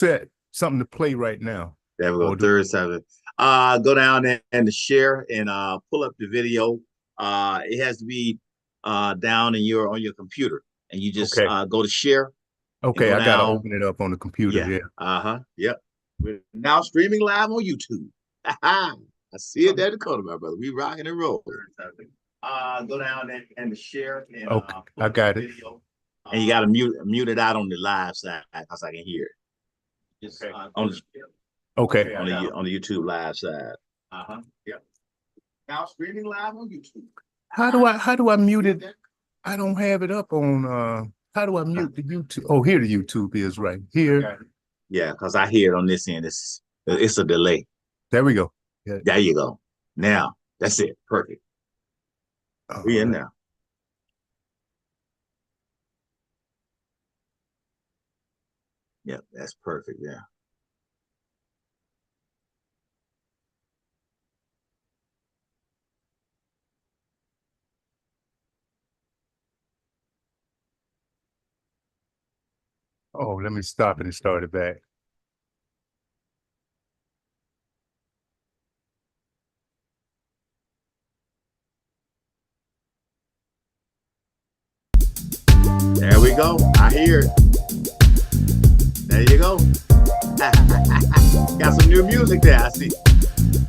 set something to play right now. There we go. Third seven. Go down and to share and pull up the video. It has to be down in your on your computer, and you just go to share. Okay, I gotta open it up on the computer. Yeah. Uh-huh. Yep. We're now streaming live on YouTube. I see it there, Dakota, my brother. We rocking and rolling. Go down and share. And, okay, I got it. Video. And you got to mute it out on the live side because I can hear it. Just, on the YouTube live side. Yep. Now streaming live on YouTube. How do I mute it? I don't have it up on. How do I mute the YouTube? Oh, here the YouTube is right here. Yeah, because I hear it on this end. It's a delay. There we go. Yeah. There you go. Now that's it. Perfect. We in now. Yep, that's perfect. Yeah. Oh, let me stop it and start it back. There we go. I hear it. There you go. Got some new music there, I see.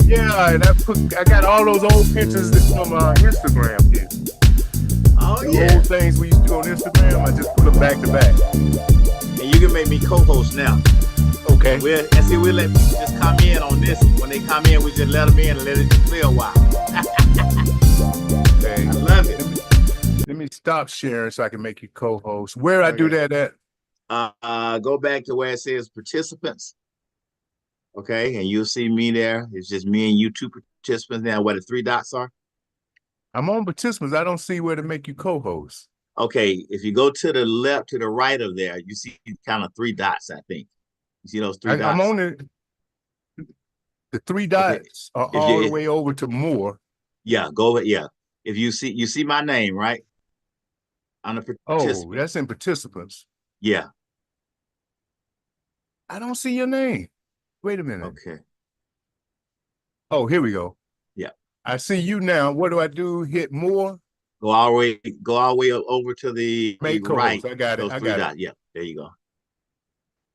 Yeah, and I got all those old pictures from Instagram here. Oh, the old things we used to do on Instagram, I just put them back to back. And you can make me co-host now. Okay. We'll let people just come in on this. When they come in, we just let them in and let it just play a while. Okay. I love it. Let me stop sharing so I can make you co-host. Where I do that at? Go back to where it says participants. Okay, and you'll see me there. It's just me and you two participants now, where the three dots are. I'm on participants. I don't see where to make you co-host. Okay, if you go to the left, to the right of there, you see kind of three dots, I think. You see those three dots? I'm on it. The three dots are all the way over to more. Yeah, go over. Yeah. If you see my name, right? On the participants. Oh, that's in participants. Yeah. I don't see your name. Wait a minute. Okay. Oh, here we go. Yeah. I see you now. What do I do? Hit more? Go all the way over to the right. I got it. I got it. Yeah, there you go.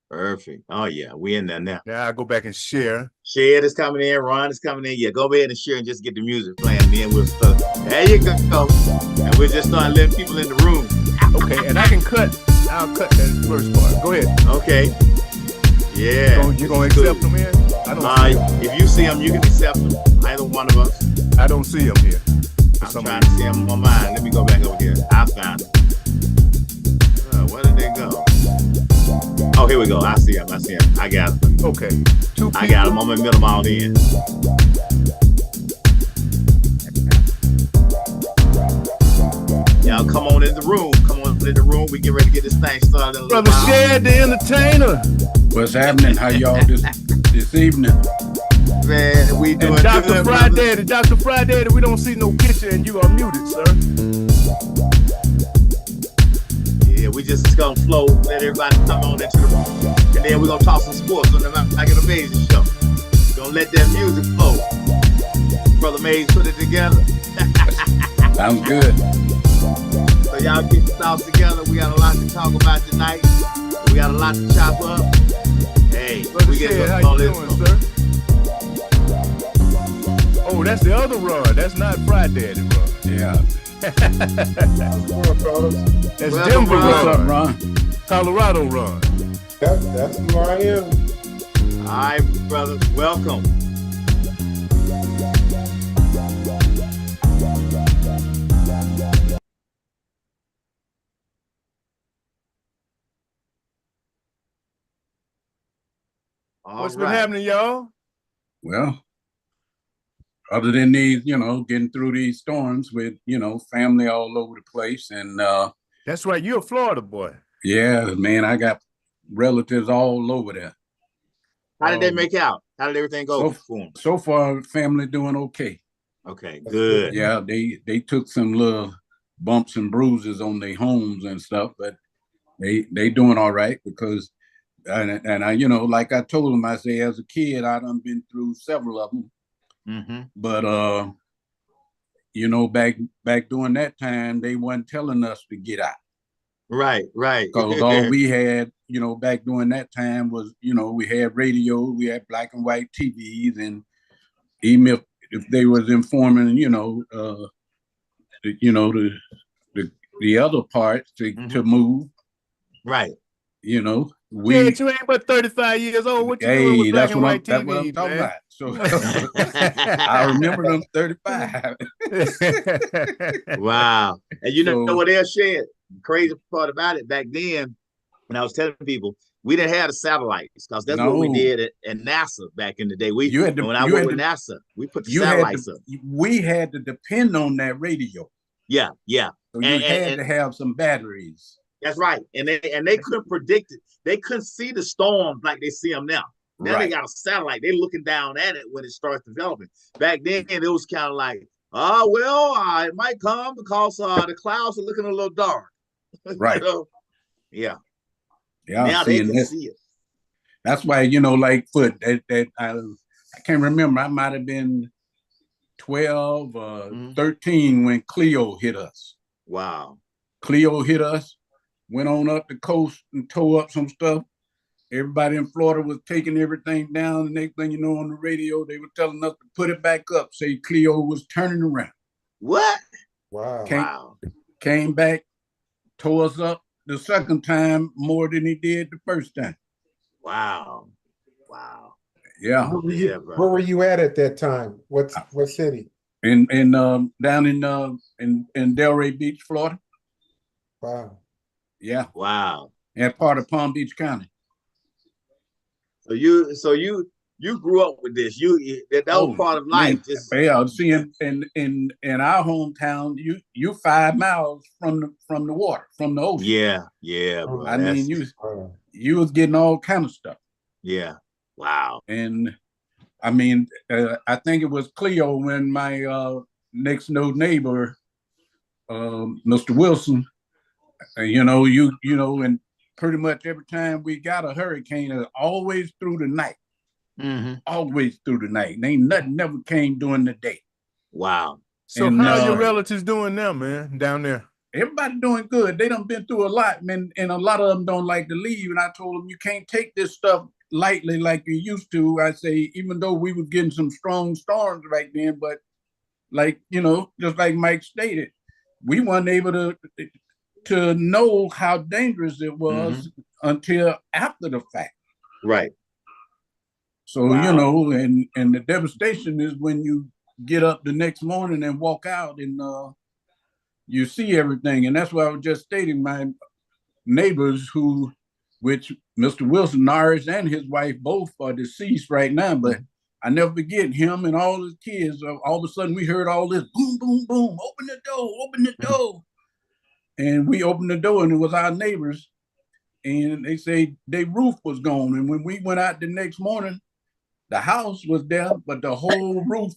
Perfect. Oh yeah, we in there now. Now I go back and share. Share is coming in. Ron is coming in. Yeah, go ahead and share and just get the music playing. Then we'll start. There you go. And we'll just start letting people in the room. Okay, and I can cut. I'll cut that first part. Go ahead. Okay. Yeah. You gonna accept them in? I don't. If you see them, you can accept them. Either one of us. I don't see them here. I'm trying to see them on mine. Let me go back over here. I found them. Where did they go? Oh, here we go. I see them. I got them. Okay. I got them. I'm gonna them all in. Y'all come on in the room. We get ready to get this thing started. Brother Shad, the entertainer. What's happening? How y'all this evening? Man, we doing Dr. Friday, we don't see no picture and you are muted, sir. Yeah, we just gonna flow, let everybody come on into the room. And then we're gonna talk some sports on the Like an Amazing show. We're gonna let that music flow. Brother Mays put it together. Sounds good. So y'all get the thoughts together. We got a lot to talk about tonight. We got a lot to chop up. Hey, Brother we get how you doing, sir? Oh, that's the other Ron. That's not Friday Ron. Yeah. That's Denver Ron. What's up, Ron? Colorado Ron. That's who I am. All right, brother. Welcome. What's been happening, y'all? Well, other than these, getting through these storms with, family all over the place. And that's right. You're a Florida boy. Yeah, man, I got relatives all over there. How did they make out? How did everything go for them? So far, family doing okay. Okay, good. Yeah, they took some little bumps and bruises on their homes and stuff, but they doing all right because And I, you know, like I told him, I say, as a kid, I done been through several of them. But you know, back during that time, they wasn't telling us to get out. Right. Because all we had, you know, back during that time was, you know, we had radio, we had black and white TVs, and even if they was informing, you know, the other part to move, right. you know, Yeah, you ain't but 35 years old. What you doing with black and white that's what I'm TVs, talking man? about. So I remember them 35. Wow. And you know So- what they'll share? The crazy part about it, back then, when I was telling people, we didn't have the satellites because that's what we No. did at NASA back in the day. You had to- when I you worked had with to- NASA, we put the You had satellites to, up. we had to depend on that radio. Yeah. So you had to have some batteries. That's right. And they couldn't predict it. They couldn't see the storms like they see them now. Now they got a satellite. They're looking down at it when it starts developing. Back then, it was kind of like, it might come because the clouds are looking a little dark. Right. So, yeah. Yeah. Now they can see it. That's why, you know, like I can't remember. I might have been 12 or 13 when Cleo hit us. Wow. Cleo hit us, went on up the coast and tore up some stuff. Everybody in Florida was taking everything down. The next thing you know, on the radio, they were telling us to put it back up, say Cleo was turning around. What? Wow. Came back, tore us up the second time more than he did the first time. Wow. Yeah. Where were you at that time? What city? Down in Delray Beach, Florida. Wow. Yeah. Wow. And part of Palm Beach County. So you grew up with this. That was part of life. See, in our hometown, you 5 miles from the water, from the ocean. Yeah, bro. I mean, you was getting all kind of stuff. Yeah. Wow. And I mean, I think it was Cleo when my next door neighbor, Mr. Wilson, you know, and pretty much every time we got a hurricane, it was always through the night. Always through the night. Ain't nothing never came during the day. Wow. So how are your relatives doing now, man, down there? Everybody doing good. They done been through a lot, man, and a lot of them don't like to leave. And I told them, you can't take this stuff lightly like you used to. I say, even though we was getting some strong storms right then, but like, you know, just like Mike stated, we weren't able to know how dangerous it was until after the fact. Right. So, you know, and the devastation is when you get up the next morning and walk out and you see everything. And that's why I was just stating, my neighbors which Mr. Wilson Norris and his wife both are deceased right now, but I never forget him and all his kids. All of a sudden we heard all this boom, boom, boom, open the door. And we opened the door and it was our neighbors. And they say their roof was gone. And when we went out the next morning, the house was there, but the whole roof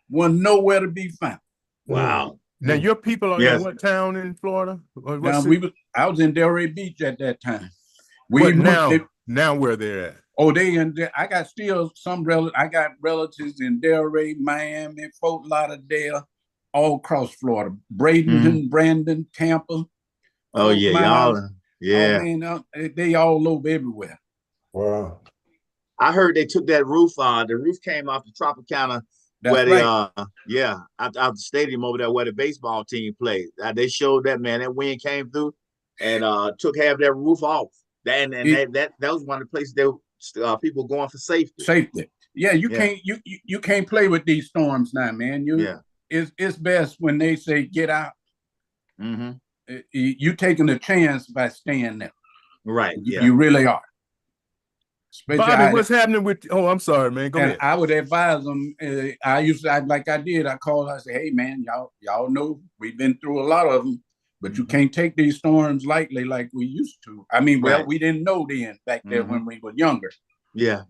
was nowhere to be found. Wow. Now your people are in what town in Florida? I was in Delray Beach at that time. Now where they're at? Oh, I got still some relatives. I got relatives in Delray, Miami, Fort Lauderdale, all across Florida. Bradenton, Brandon, Tampa. Oh yeah, they all over everywhere. Wow. I heard they took that roof. The roof came off the Tropicana where out the stadium over there where the baseball team played. They showed that, man. That wind came through and took half that roof off. That was one of the places people going for safety. Yeah, you can't play with these storms now, man. It's best when they say get out. You taking a chance by staying there. Right. You really are. Bobby, what's happening with? Oh, I'm sorry, man. Go ahead. I would advise them. I called. I said, "Hey, man, y'all know we've been through a lot of them, but you can't take these storms lightly like we used to. I mean, we didn't know then back there when we were younger. Yeah.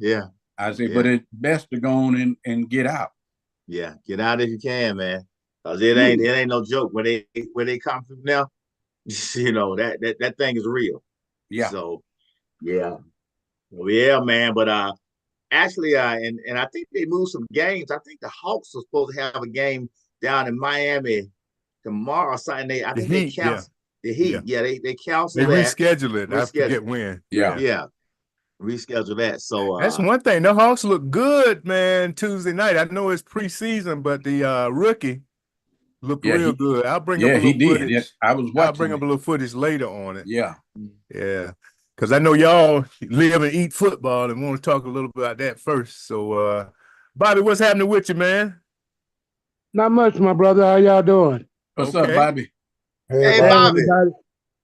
I say, but it's best to go on and get out. Yeah, get out if you can, man. Cause it ain't no joke where they come from now. You know that thing is real. Yeah. So, yeah. Well, yeah, man. But actually, and I think they moved some games. I think the Hawks are supposed to have a game down in Miami tomorrow or something. I The think they Heat, yeah, canceled the yeah. Heat. Yeah, they They canceled that. reschedule it. I forget Reschedule. when. Yeah. Yeah, reschedule that. So That's one thing. The Hawks look good, man, Tuesday night. I know it's preseason, but the rookie looked Yeah, real good. I'll bring up Yeah, a he little did. footage. Yeah, I was I'll bring watching up it. a little footage later on it. Yeah. Yeah. Because I know y'all live and eat football and want to talk a little bit about that first. So, Bobby, what's happening with you, man? Not much, my brother. How y'all doing? What's up, Okay. Bobby? Hey, Hey, Bob. Bobby. everybody.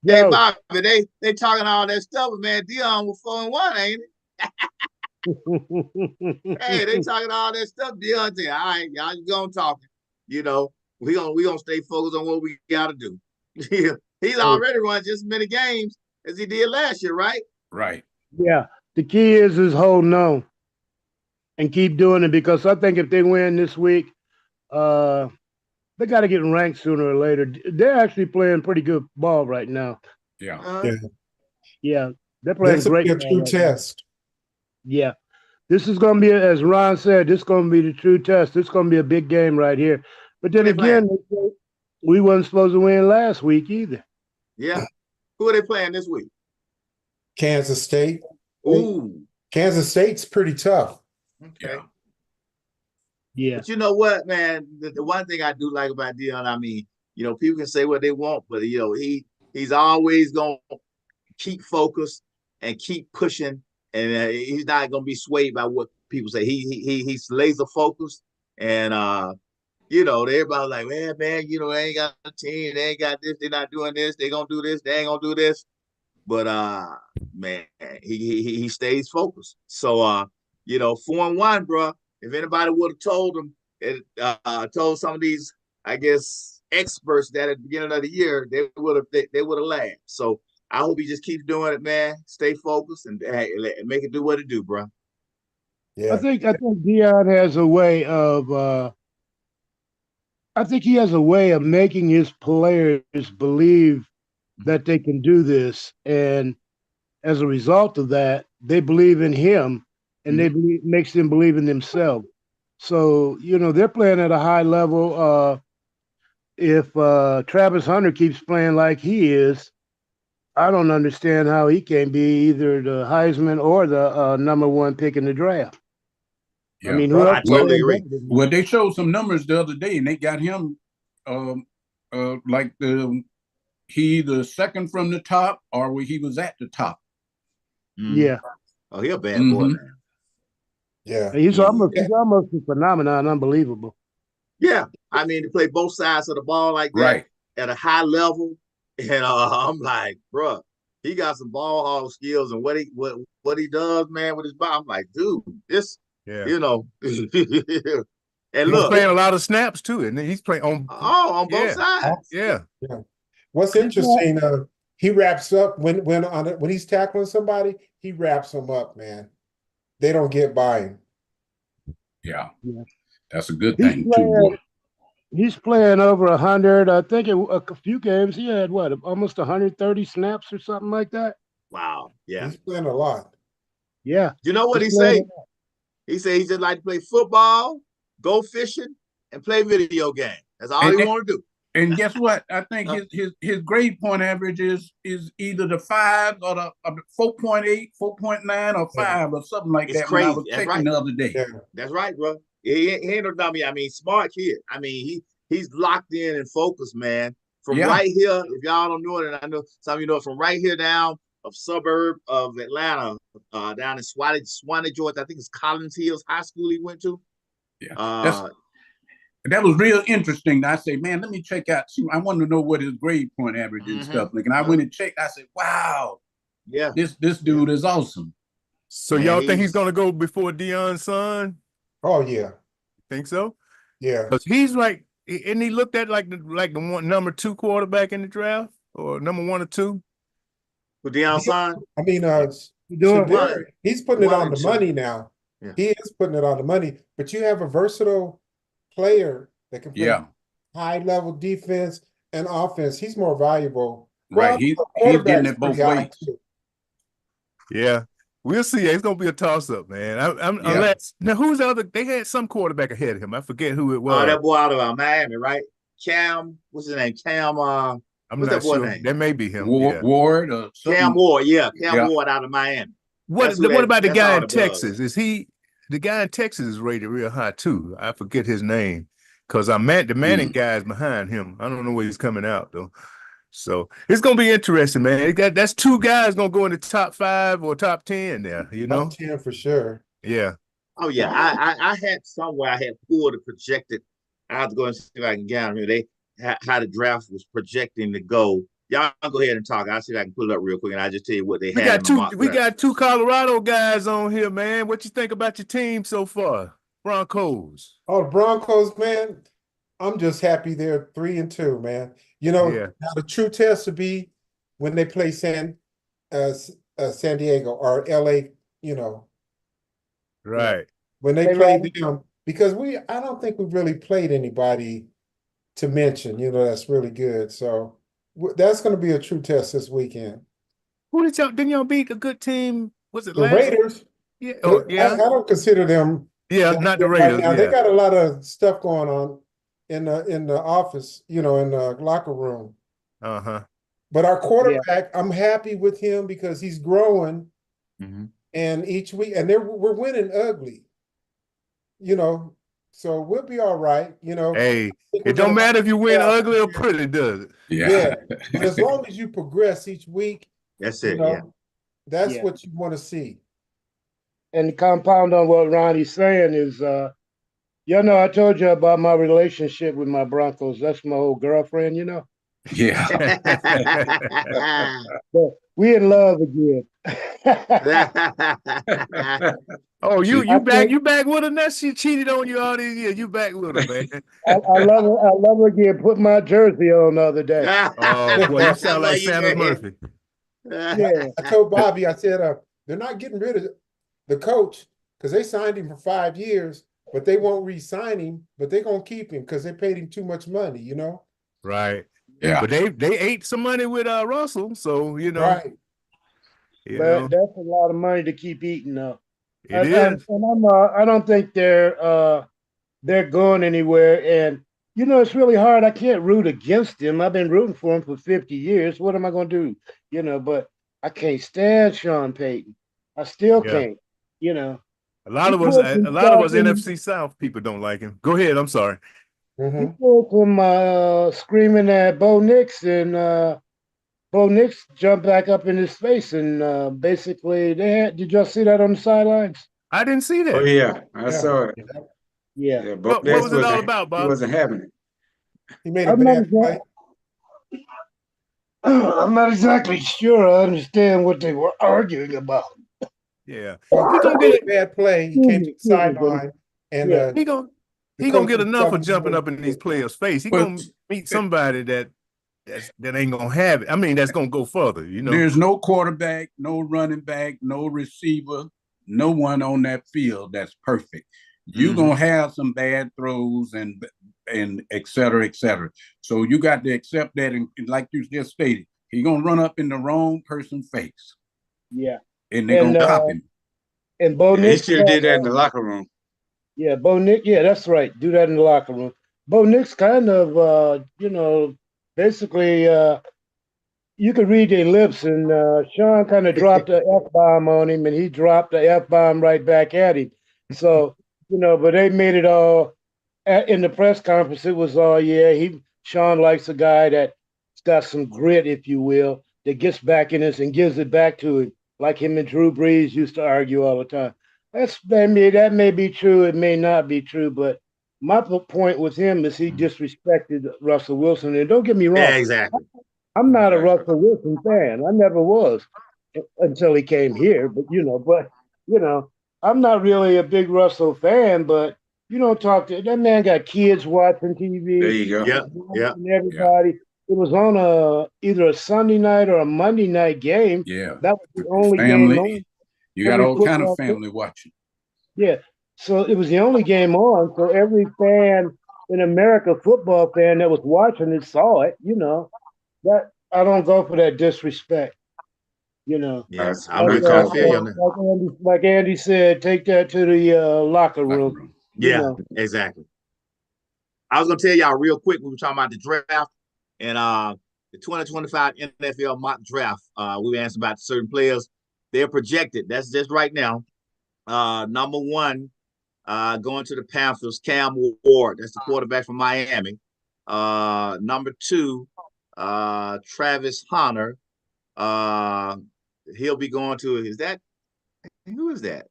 Hey, Yo. Bobby, they talking all that stuff, but man, Dion was 4-1, ain't it? Hey, they talking all that stuff. Dion said, all right, y'all just gonna talk. You know, we gonna stay focused on what we gotta do. He's already run just as many games as he did last year, right? Right. Yeah. The key is holding on and keep doing it, because I think if they win this week, they got to get ranked sooner or later. They're actually playing pretty good ball right now. Yeah. Yeah. They're playing This will great be a ball true right now. test. Yeah. This is going to be, as Ron said, this is going to be the true test. This is going to be a big game right here. But then Who they again, we wasn't supposed to win last week either. Yeah. Who are they playing this week? Kansas State. Ooh. Kansas State's pretty tough. Okay. Yeah. But you know what, man? The one thing I do like about Dion, I mean, you know, people can say what they want, but you know, he's always gonna keep focused and keep pushing, and he's not gonna be swayed by what people say. He's laser focused, and you know, everybody's like, well, man, you know, they ain't got a team, they ain't got this, they're not doing this, they gonna do this, they ain't gonna do this. But man, he stays focused. So you know, 4-1, bro. If anybody would have told him, told some of these, I guess, experts that at the beginning of the year, they would have laughed. So I hope he just keeps doing it, man. Stay focused and make it do what it do, bro. Yeah. I think Dion has a way of making his players believe that they can do this, and as a result of that, they believe in him, and makes them believe in themselves. So, you know, they're playing at a high level. If Travis Hunter keeps playing like he is, I don't understand how he can be either the Heisman or the #1 pick in the draft. Yeah. I mean, who I else? totally agree. Well, they showed some numbers the other day, and they got him like he the second from the top, or where he was at the top. Yeah. Oh, he a bad boy, man. Yeah. He's almost a phenomenon, unbelievable. Yeah, I mean, to play both sides of the ball like that Right. at a high level, and I'm like, bro, he got some ball hog skills, and what he does, man, with his body. I'm like, dude, this, you know, and He's look, playing a lot of snaps too, and he's playing on both sides. Yeah. What's interesting, he wraps up when he's tackling somebody, he wraps them up, man. They don't get by him. Yeah. Yeah. That's a good thing too, boy. He's playing over 100. I think a few games he had almost 130 snaps or something like that. Wow. Yeah. He's playing a lot. Yeah. You know what he say? He said he just like to play football, go fishing, and play video games. That's all he want to do. And guess what? I think his grade point average is either the 5 or the 4.8, 4.9, or 5 or something like It's that. crazy. When I was checking the other day. Yeah. That's right, bro. He ain't no dummy. I mean, smart kid. I mean, he's locked in and focused, man. From right here, if y'all don't know it, and I know some of you know, from right here down a suburb of Atlanta, down in Swanee, Georgia. I think it's Collins Hills High School he went to. Yeah, that was real interesting. I say, man, let me check out. See, I want to know what his grade point average and stuff like. And I went and checked. I said, wow, yeah, this dude is awesome. So y'all think he's gonna go before Deion's son? Oh yeah. Think so? Yeah. Because he's like, isn't he looked at like the #2 quarterback in the draft, or #1 or 2? With Deion's son? I mean, he's putting it on the money now. Yeah. He is putting it on the money, but you have a versatile player that can play high level defense and offense. He's more valuable. Right. He's getting it both ways. Yeah. We'll see. It's gonna be a toss-up, man. Unless now, who's the other? They had some quarterback ahead of him. I forget who it was. Oh, that boy out of Miami, right? Cam, what's his name? Cam. I'm what's not that boy sure. name? That may be him. Ward or something. Cam Ward, Cam Ward out of Miami. What about the guy in Texas? Is he the guy in Texas is rated real high too? I forget his name because the Manning guy is behind him. I don't know where he's coming out though. So it's gonna be interesting, man. That's two guys gonna go in the top 5 or top 10 there, you know? Top 10 for sure. Yeah. Oh yeah. I had somewhere I had pulled the projected. I have to go and see if I can get them here. How the draft was projecting to go. Y'all go ahead and talk. I'll see if I can pull it up real quick and I'll just tell you what they had. We got two Colorado guys on here, man. What you think about your team so far? Broncos. Oh, the Broncos, man. I'm just happy they're 3-2, man. You know, now the true test would be when they play San Diego or LA, you know. Right. When they play them, because I don't think we've really played anybody to mention, you know, that's really good. So that's going to be a true test this weekend. Who didn't y'all beat a good team? Was it the Raiders? Yeah. Oh, yeah. I don't consider them. Yeah, not the Raiders. Right now. They got a lot of stuff going on in the office, you know, in the locker room. Uh-huh. But our quarterback, I'm happy with him because he's growing. Mm-hmm. And each week, and we're winning ugly. You know, so we'll be all right, you know. Hey, it don't matter if you win ugly or pretty, does it? Yeah. But as long as you progress each week, that's it. That's what you want to see. And to compound on what Ronnie's saying is, you know, I told you about my relationship with my Broncos. That's my old girlfriend, you know. Yeah. So we in love again. Oh, you back with her now? She cheated on you all these years. You back with her, man. I love her. I love her again. Put my jersey on the other day. Oh boy, you sound like Sanders Murphy. Yeah. I told Bobby, I said, they're not getting rid of the coach because they signed him for 5 years, but they won't re-sign him, but they're gonna keep him because they paid him too much money, you know? Right. Yeah. But they ate some money with Russell, so you know. Right. But that's a lot of money to keep eating though. It is. And I don't think they're going anywhere. And you know, it's really hard. I can't root against them. I've been rooting for them for 50 years. What am I gonna do? You know, but I can't stand Sean Payton. I still can't, you know. A lot of us NFC South people don't like him. Go ahead, I'm sorry. He pulled him screaming at Bo Nix, and Bo Nix jumped back up in his face, and basically did y'all see that on the sidelines? I didn't see that. Oh yeah, I saw it. Yeah. What was it all about, Bob? He wasn't having it. He made a bad play. I'm not exactly sure I understand what they were arguing about. Yeah. He gonna get a bad play. He came to the sideline, and he gonna get enough for jumping up in these players' face. He gonna meet somebody that ain't gonna have it. I mean, that's gonna go further, you know. There's no quarterback, no running back, no receiver, no one on that field that's perfect. You're gonna have some bad throws and et cetera, et cetera. So you got to accept that, and like you just stated, he's gonna run up in the wrong person's face. Yeah. And they're gonna cop him. And Bo Nix, he should have did that in the locker room. Yeah, Bo Nix. Yeah, that's right. Do that in the locker room. Bo Nix kind of, you know, basically, you could read their lips, and Sean kind of dropped the F-bomb on him, and he dropped the F-bomb right back at him. So, you know, but they made it all in the press conference. It was all, Sean likes a guy that's got some grit, if you will, that gets back in us and gives it back to him, like him and Drew Brees used to argue all the time. That may be true. It may not be true, but my point with him is he disrespected Russell Wilson. And don't get me wrong. Yeah, exactly. I'm not a Russell Wilson fan. I never was until he came here. But I'm not really a big Russell fan, but you don't talk to that man got kids watching TV. There you go. Yeah. And everybody. Yeah. It was on either a Sunday night or a Monday night game. Yeah. That was the only family. game on. You got all kind of family watching. Yeah. So it was the only game on. So every fan in America, football fan that was watching it, saw it, you know. That I don't go for that disrespect. You know, Yes, I'm I'm with with you. I you. feel you on that. like Andy said, take that to the locker room. You Yeah, know. exactly. I was gonna tell y'all real quick. We were talking about the draft and the 2025 NFL mock draft. We were asking about certain players. They're projected. That's just right now. Number one, going to the Panthers, Cam Ward. That's the quarterback from Miami. Number two, Travis Hunter. He'll be going to. Who is that?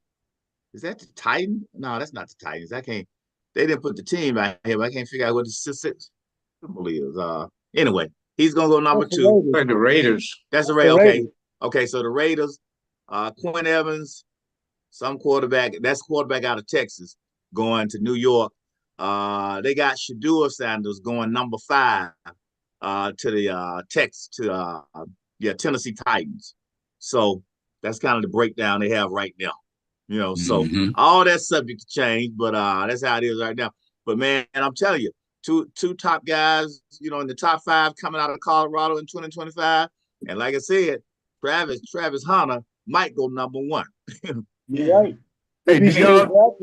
Is that the Titan? No, that's not the Titans. I can't. They didn't put the team out here, but I can't figure out what the six is. Anyway, he's gonna go number That's two. Like the Raiders. That's the The Raiders. Okay. Raiders. Okay, so the Raiders, Quinn Evans, some quarterback. That's quarterback out of Texas going to New York. They got Shedeur Sanders going number 5 to the Tennessee Titans. So that's kind of the breakdown they have right now. You know, so all that's subject to change, but that's how it is right now. But man, I'm telling you, two top guys, you know, in the top 5 coming out of Colorado in 2025. And like I said, Travis Hunter might go number 1. You're right. Hey, did y'all?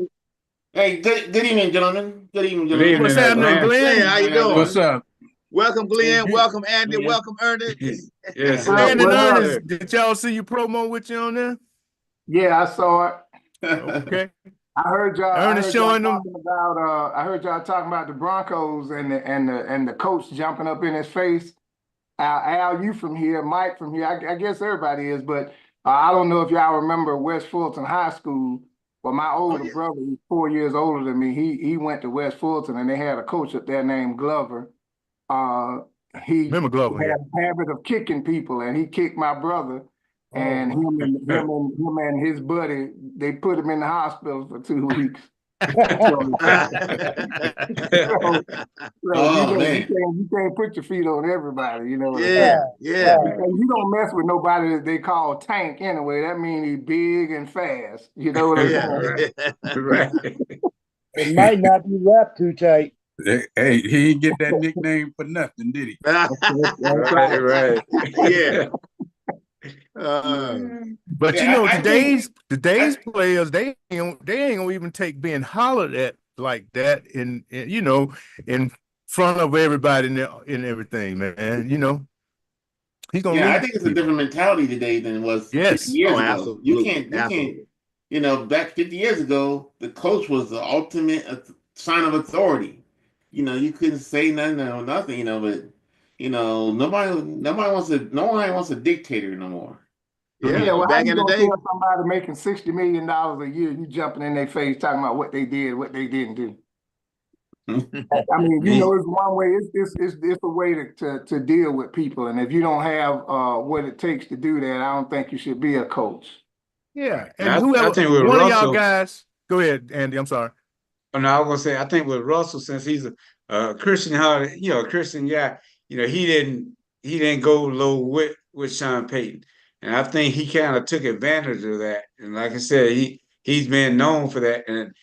Hey, good evening, gentlemen. Good evening, gentlemen. What's happening, Atlanta. Glenn? Glenn, how you doing? What's up? Welcome, Glenn. Hey, Welcome, Andy. Yeah. Welcome, Ernest. Yes, Glenn and What up? Ernest, did y'all see your promo with you on there? Yeah, I saw it. Okay. I heard y'all. Ernest showing them. Talking about. I heard y'all talking about the Broncos and the coach jumping up in his face. Al, you from here, Mike from here. I guess everybody is, but I don't know if y'all remember West Fulton High School. Well, my older brother, he's 4 years older than me. He went to West Fulton, and they had a coach up there named Glover. He Remember Glover? had Yeah. a habit of kicking people, and he kicked my brother. And him and his buddy, they put him in the hospital for 2 weeks. You can't put your feet on everybody, you know. Yeah. Because you don't mess with nobody that they call Tank anyway. That means he's big and fast. You know what I'm saying? right. It might not be wrapped too tight. Hey, he didn't get that nickname for nothing, did he? right. Yeah. But you know, today's players, they ain't gonna even take being hollered at like that in you know, in front of everybody and everything, man. You know, he's gonna. Yeah, I think it's a different mentality today than it was 50 years ago. Absolutely. You can't. You know, back 50 years ago, the coach was the ultimate sign of authority. You know, you couldn't say nothing or nothing. You know, but you know, no one wants a dictator no more. Yeah, well, back in the day, tell somebody making $60 million a year, you jumping in their face talking about what they did, what they didn't do. I mean, you know, it's one way. It's a way to deal with people, and if you don't have what it takes to do that, I don't think you should be a coach. Yeah, and I whoever think with one Russell, of y'all guys, go ahead, Andy. I'm sorry. No, I was gonna say I think with Russell, since he's a Christian, a Christian guy, you know, he didn't go low with Sean Payton. And I think he kind of took advantage of that. And like I said, he's been known for that. And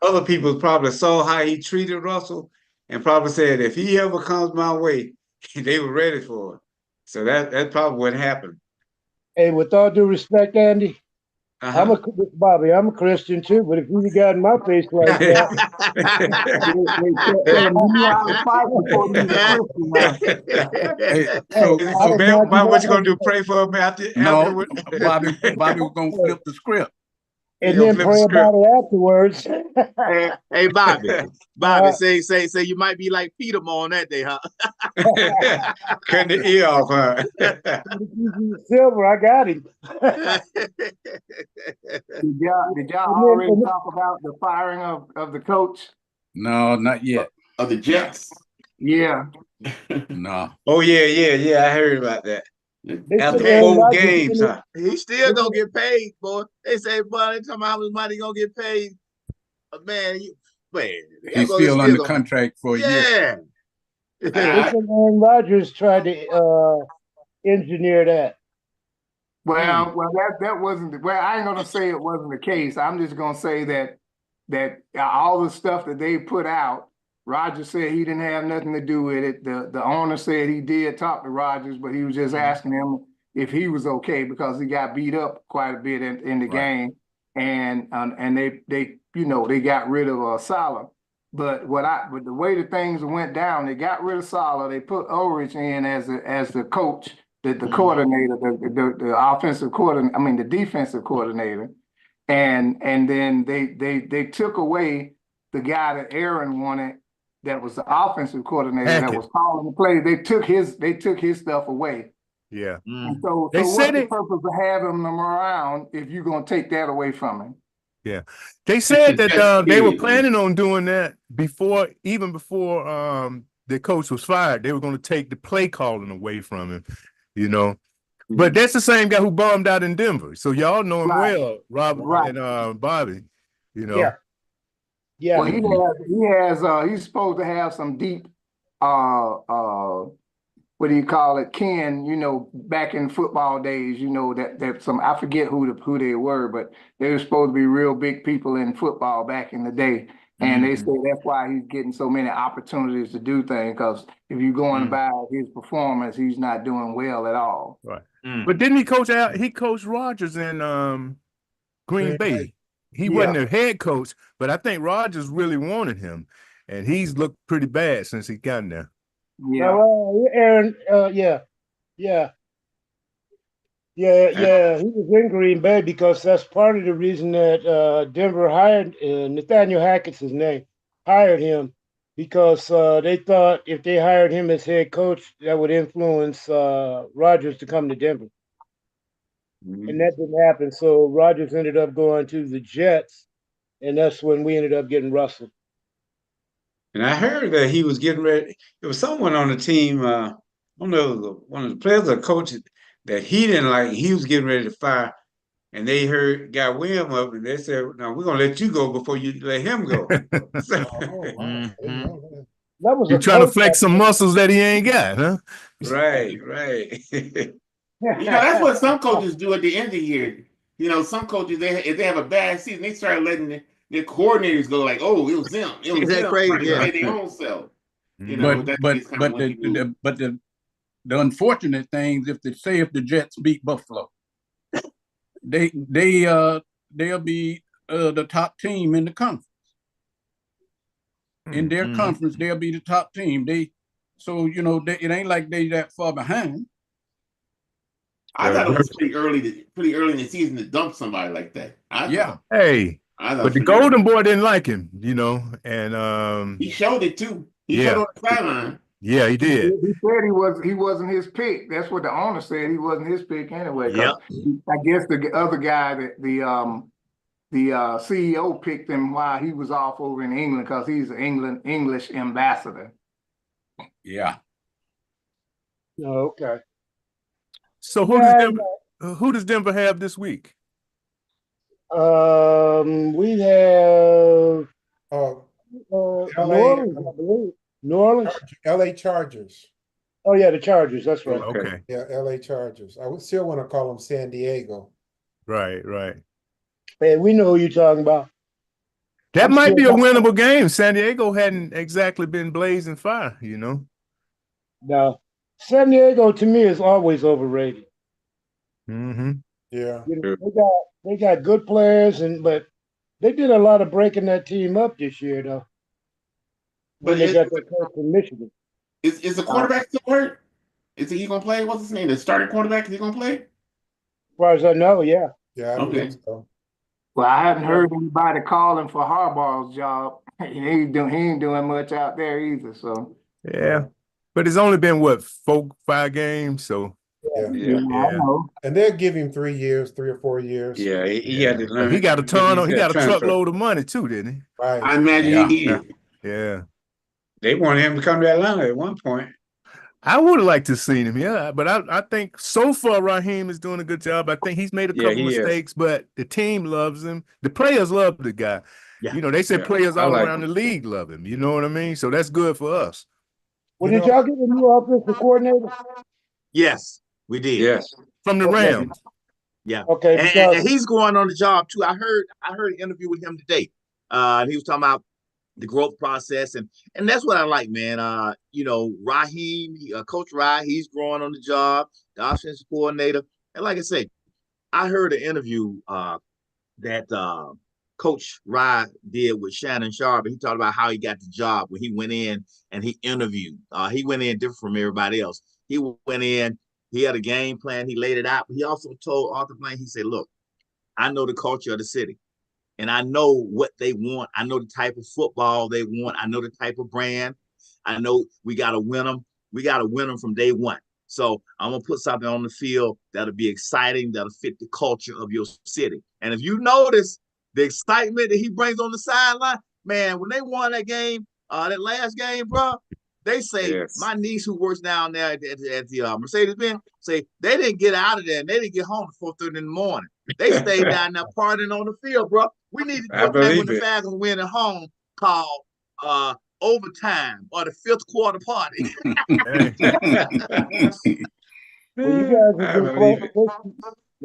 other people probably saw how he treated Russell and probably said, if he ever comes my way, they were ready for it. So that's probably what happened. Hey, with all due respect, Andy, Bobby, I'm a Christian too, but if you got in my face like that, so man, what you gonna do? Pray for him after? No, Bobby was gonna flip the script. And then pray about it afterwards. Hey, Bobby, say you might be like Peter more on that day, huh? Cutting the ear off, huh? Silver, I got him. Did y'all already talk about the firing of the coach? No, not yet. Of the Jets? Yeah. No. Oh yeah. I heard about that. After Hey, 4 games, huh? He still gonna get paid, boy. They say, boy, they talking about how much money he gonna get paid. Man, he's still under contract for a year. Aaron Rodgers tried to engineer that. Well, that wasn't. Well, I ain't gonna say it wasn't the case. I'm just gonna say that all the stuff that they put out, Rodgers said he didn't have nothing to do with it. The owner said he did talk to Rodgers, but he was just asking him if he was okay, because he got beat up quite a bit in the game, and they you know, they got rid of Salah. But but the way the things went down, they got rid of Salah. They put Ulrich in as the coach, the coordinator, the offensive coordinator. I mean, the defensive coordinator, and then they took away the guy that Aaron wanted, that was the offensive coordinator that was calling the play. They took his stuff away. Yeah. And so what's the purpose of having them around if you're gonna take that away from him? Yeah, they said that they were planning on doing that even before the coach was fired. They were going to take the play calling away from him, you know. But that's the same guy who bombed out in Denver, so y'all know him well, Robert and Bobby, you know. Yeah. Yeah. Well, he's supposed to have some deep what do you call it, Ken, you know, back in football days, you know, that some, I forget who they were, but they were supposed to be real big people in football back in the day. And they say that's why he's getting so many opportunities to do things, because if you're going by his performance, he's not doing well at all. Right. But didn't he coached Rodgers in Green Bay. He wasn't a head coach, but I think Rodgers really wanted him, and he's looked pretty bad since he got there. Yeah, Aaron. He was in Green Bay because that's part of the reason that Denver hired Nathaniel Hackett's his name, hired him, because they thought if they hired him as head coach, that would influence Rodgers to come to Denver, and that didn't happen. So Rodgers ended up going to the Jets, and that's when we ended up getting Russell. And I heard that he was getting ready. There was someone on the team, I don't know, one of the players or coaches that he didn't like. He was getting ready to fire, and they got William up, and they said, "No, we're gonna let you go before you let him go." You're trying to flex some muscles that he ain't got, huh? Right. You know, that's what some coaches do at the end of the year. You know, some coaches, if they have a bad season, they start letting their coordinators go like, "Oh, it was them. It was them." Crazy? Yeah. Their own self. You know, but the unfortunate things, if the Jets beat Buffalo, they'll be the top team in the conference. In their conference, they'll be the top team. So you know, it ain't like they that far behind. I thought it was pretty early in the season to dump somebody like that. But the Golden Boy didn't like him, you know, and he showed it too. He showed on the sideline. Yeah, he did. He said he wasn't his pick. That's what the owner said. He wasn't his pick anyway. Yeah. I guess the other guy, the CEO, picked him while he was off over in England because he's an English ambassador. Yeah. Oh, okay. So who does Denver have this week? We have New Orleans, LA Chargers. Oh yeah, the Chargers. That's right. Okay. Yeah, LA Chargers. I would still want to call them San Diego. Right. Hey, we know who you're talking about. That might be a winnable game. San Diego hadn't exactly been blazing fire, you know. No, San Diego to me is always overrated. Yeah. They got good players, but they did a lot of breaking that team up this year, though. But they got that coach from Michigan. Is the quarterback still hurt? Is he gonna play? What's his name? The starting quarterback? Is he gonna play? As far as I know, yeah. Yeah. I think so. Well, I haven't heard anybody calling for Harbaugh's job. He ain't doing much out there either. So yeah, but it's only been 4-5 games, so. Yeah. And they'll give him 3 years, 3 or 4 years. Yeah, he had to learn. He got a truckload of money too, didn't he? Right. I imagine he did. Yeah. They wanted him to come to Atlanta at one point. I would have liked to have seen him, but I think so far Raheem is doing a good job. I think he's made a couple mistakes, but the team loves him. The players love the guy. Yeah. You know, they said players all around the league love him. You know what I mean? So that's good for us. Well, did y'all get a new offensive coordinator? Yes, we did. Yes. From the Rams. Yeah. Okay. And he's going on the job too. I heard an interview with him today. And he was talking about the growth process, and that's what I like, man. You know, Raheem, Coach Rye, he's growing on the job, the offensive coordinator, and like I said, I heard an interview that Coach Rye did with Shannon Sharpe, and he talked about how he got the job when he went in and he interviewed. He went in different from everybody else. He went in, he had a game plan, he laid it out, but he also told Arthur Blank, he said, look, I know the culture of the city. And I know what they want. I know the type of football they want. I know the type of brand. I know we got to win them. We got to win them from day one. So I'm going to put something on the field that'll be exciting, that'll fit the culture of your city. And if you notice the excitement that he brings on the sideline, man, when they won that game, that last game, bro, they say, yes. My niece who works down there at the Mercedes-Benz, say they didn't get out of there and they didn't get home at 4:30 in the morning. They stayed down there partying on the field, bro. We need to do that when the Falcons win at home, called overtime or the fifth quarter party. Well, you guys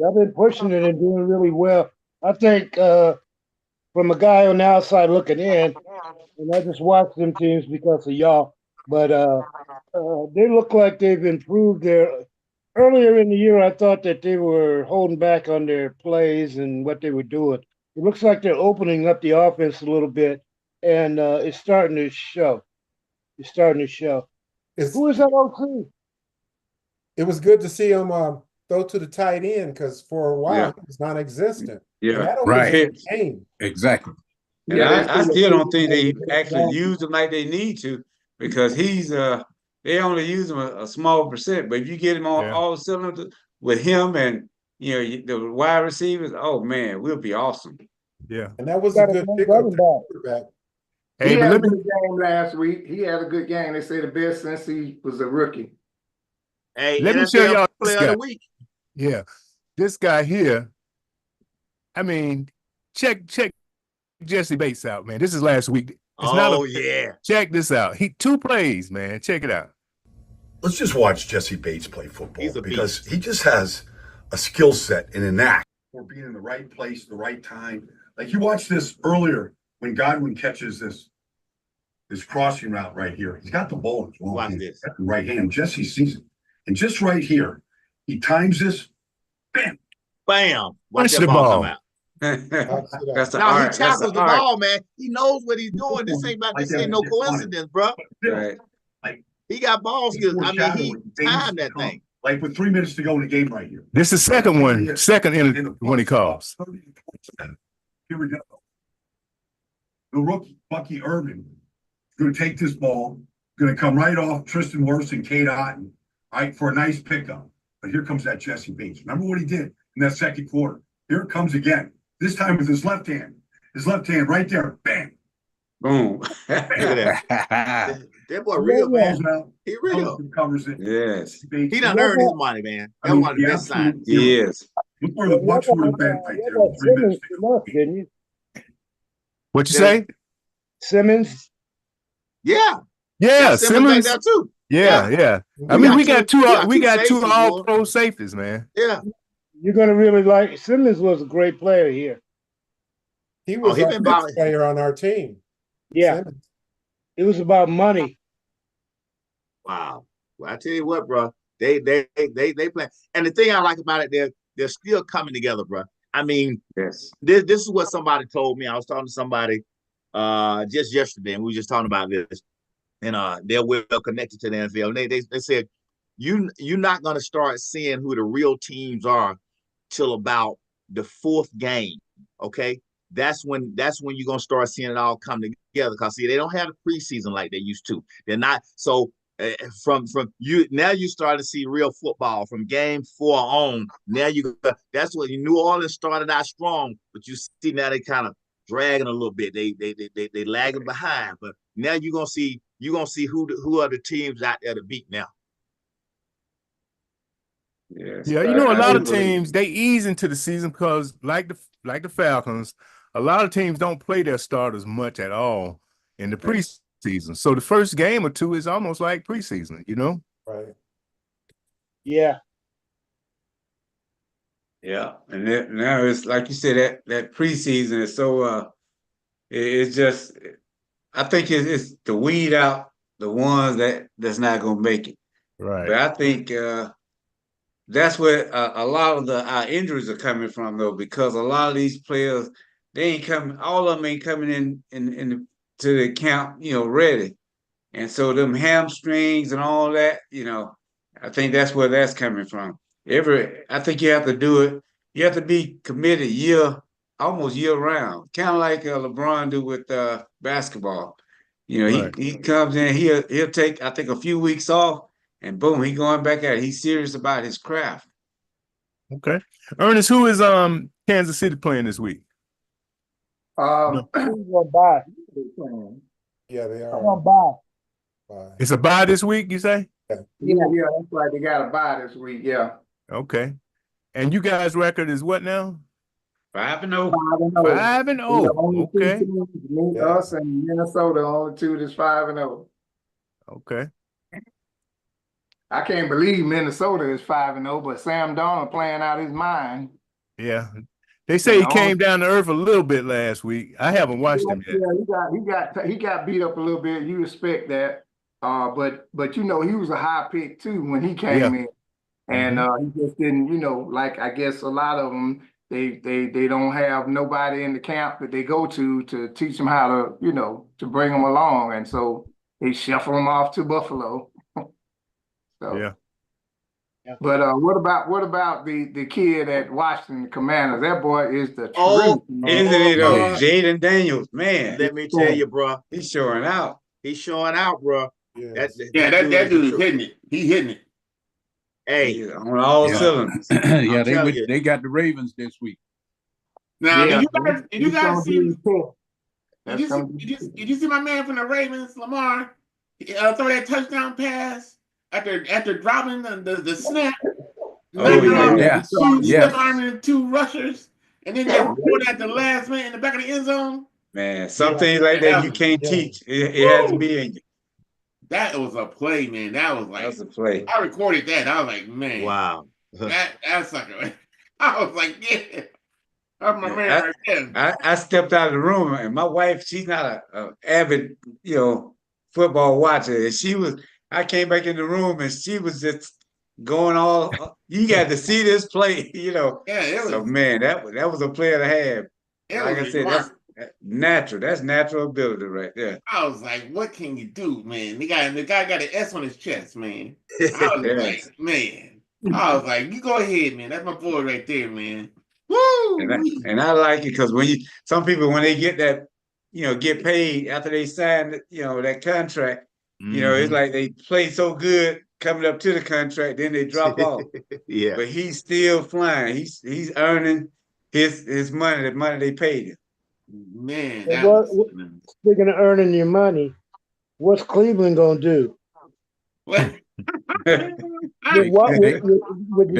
have been pushing it and doing really well. I think from a guy on the outside looking in, and I just watch them teams because of y'all, but they look like they've improved their. Earlier in the year, I thought that they were holding back on their plays and what they were doing. It looks like they're opening up the offense a little bit, and it's starting to show. It's starting to show. Who is that OC? It was good to see him throw to the tight end because for a while he was non-existent. Yeah, right. Game. Exactly. Yeah, I still don't think they actually use him like they need to because he's they only use him a small percent. But if you get him on all cylinders with him and the wide receivers, oh man, we'll be awesome. Yeah, and that was a good pickup. He had a good game last week. He had a good game. They say the best since he was a rookie. Hey, let me show y'all this guy. Of the week. Yeah, this guy here. I mean, check Jesse Bates out, man. This is last week. Check this out. He 2 plays, man. Check it out. Let's just watch Jesse Bates play football because he just has a skill set and a knack for being in the right place at the right time. Like you watched this earlier when Godwin catches this crossing route right here. He's got the ball in his right hand. Jesse sees it. And just right here, he times this, bam. Bam. Watch the ball. That's he tackles the ball, man. He knows what he's doing. This ain't no coincidence, bro. Right. He got ball skills. I mean, he timed that thing. Like with 3 minutes to go in the game right here. This is the second one. Second when he calls. Here we go. The rookie, Bucky Irvin, is going to take this ball, going to come right off Tristan Wirfs and Cade Otton, right, for a nice pickup. But here comes that Jesse Bates. Remember what he did in that second quarter? Here it comes again. This time with his left hand. His left hand right there. Bam. Boom. Look at that. That boy real, man. He real. Covers it. Yes. He done earned his money, man. That's one of the best signs. Yes. Look where the Bucks would have been right there. 3 minutes to go. Didn't you? What you say? Simmons? Yeah. Yeah, Simmons. That too. Yeah. I mean, we got two all-pro safeties, man. Yeah. You're gonna really like Simmons was a great player here. He was a best player on our team. Yeah. Simmons. It was about money. Wow. Well, I tell you what, bro. They play. And the thing I like about it, they're still coming together, bro. I mean, yes. This is what somebody told me. I was talking to somebody just yesterday, and we were just talking about this. And they're well connected to the NFL. And they said, you're not going to start seeing who the real teams are till about the 4th game, okay? That's when you're going to start seeing it all come together. Because, see, they don't have a preseason like they used to. They're not – so from you now you start to see real football from game 4 on. Now that's what New Orleans started out strong, but you see now they kind of dragging a little bit. They lagging behind. But now you're going to see who are the teams out there to beat now. Yes, yeah, a lot of teams they ease into the season because, like the Falcons, a lot of teams don't play their starters much at all in the preseason. So the first game or two is almost like preseason, Right. Yeah. Yeah, and now it's like you said that preseason is so. It's just I think it's to weed out the ones that's not gonna make it. Right. But I think that's where a lot of our injuries are coming from, though, because a lot of these players, they ain't coming. All of them ain't coming in to the camp, ready. And so them hamstrings and all that, I think that's where that's coming from. I think you have to do it. You have to be committed almost year round, kind of like LeBron do with basketball. Right. He comes in, he'll take, I think, a few weeks off, and boom, he going back at it. He's serious about his craft. Okay. Ernest, who is Kansas City playing this week? No. Yeah, they are. I'm gonna buy. It's a bye this week, you say? Yeah, that's right. They got a bye this week. Yeah. Okay. And you guys' record is what now? 5-0. 5-0. Okay. Us and Minnesota, only two that's 5-0. Okay. I can't believe Minnesota is 5-0, but Sam Darnold playing out his mind. Yeah. They say he came down to earth a little bit last week. I haven't watched him yet. Yeah, he got beat up a little bit. You expect that. But he was a high pick too when he came in. And he just didn't, like I guess a lot of them, they don't have nobody in the camp that they go to teach them how to, to bring them along. And so they shuffle them off to Buffalo. So yeah. But what about the kid at Washington, the Commanders? That boy is the Oh, truth. Isn't it though? Jaden Daniels, man. Let me tell you, bro. He's showing out. He's showing out, bro. That dude is hitting it. He hitting it. Hey, on all cylinders. Yeah, they got the Ravens this week. Now, Yeah, did you guys see? Did Did you see my man from the Ravens, Lamar, throw that touchdown pass after dropping the snap? Two rushers, and then just throw it at the last man in the back of the end zone. Man, some things like that you can't teach. It has to be in you. That was a play, man. That was a play. I recorded that. I was like, man, wow. That's like I was like, yeah. That's my man right there. I stepped out of the room, and my wife, she's not a avid, football watcher. And I came back in the room, and she was just going all. You got to see this play, Yeah, so man, that was a play and a half. Like I said, that's natural. That's natural ability right there. I was like, what can you do, man? The guy got an S on his chest, man. I was like, man. I was like, you go ahead, man. That's my boy right there, man. Woo! And I like it because some people when they get that, get paid after they sign, that contract, it's like they play so good coming up to the contract, then they drop off. Yeah. But he's still flying. He's earning his money, the money they paid him. Man, speaking of earning your money, what's Cleveland gonna do? What? They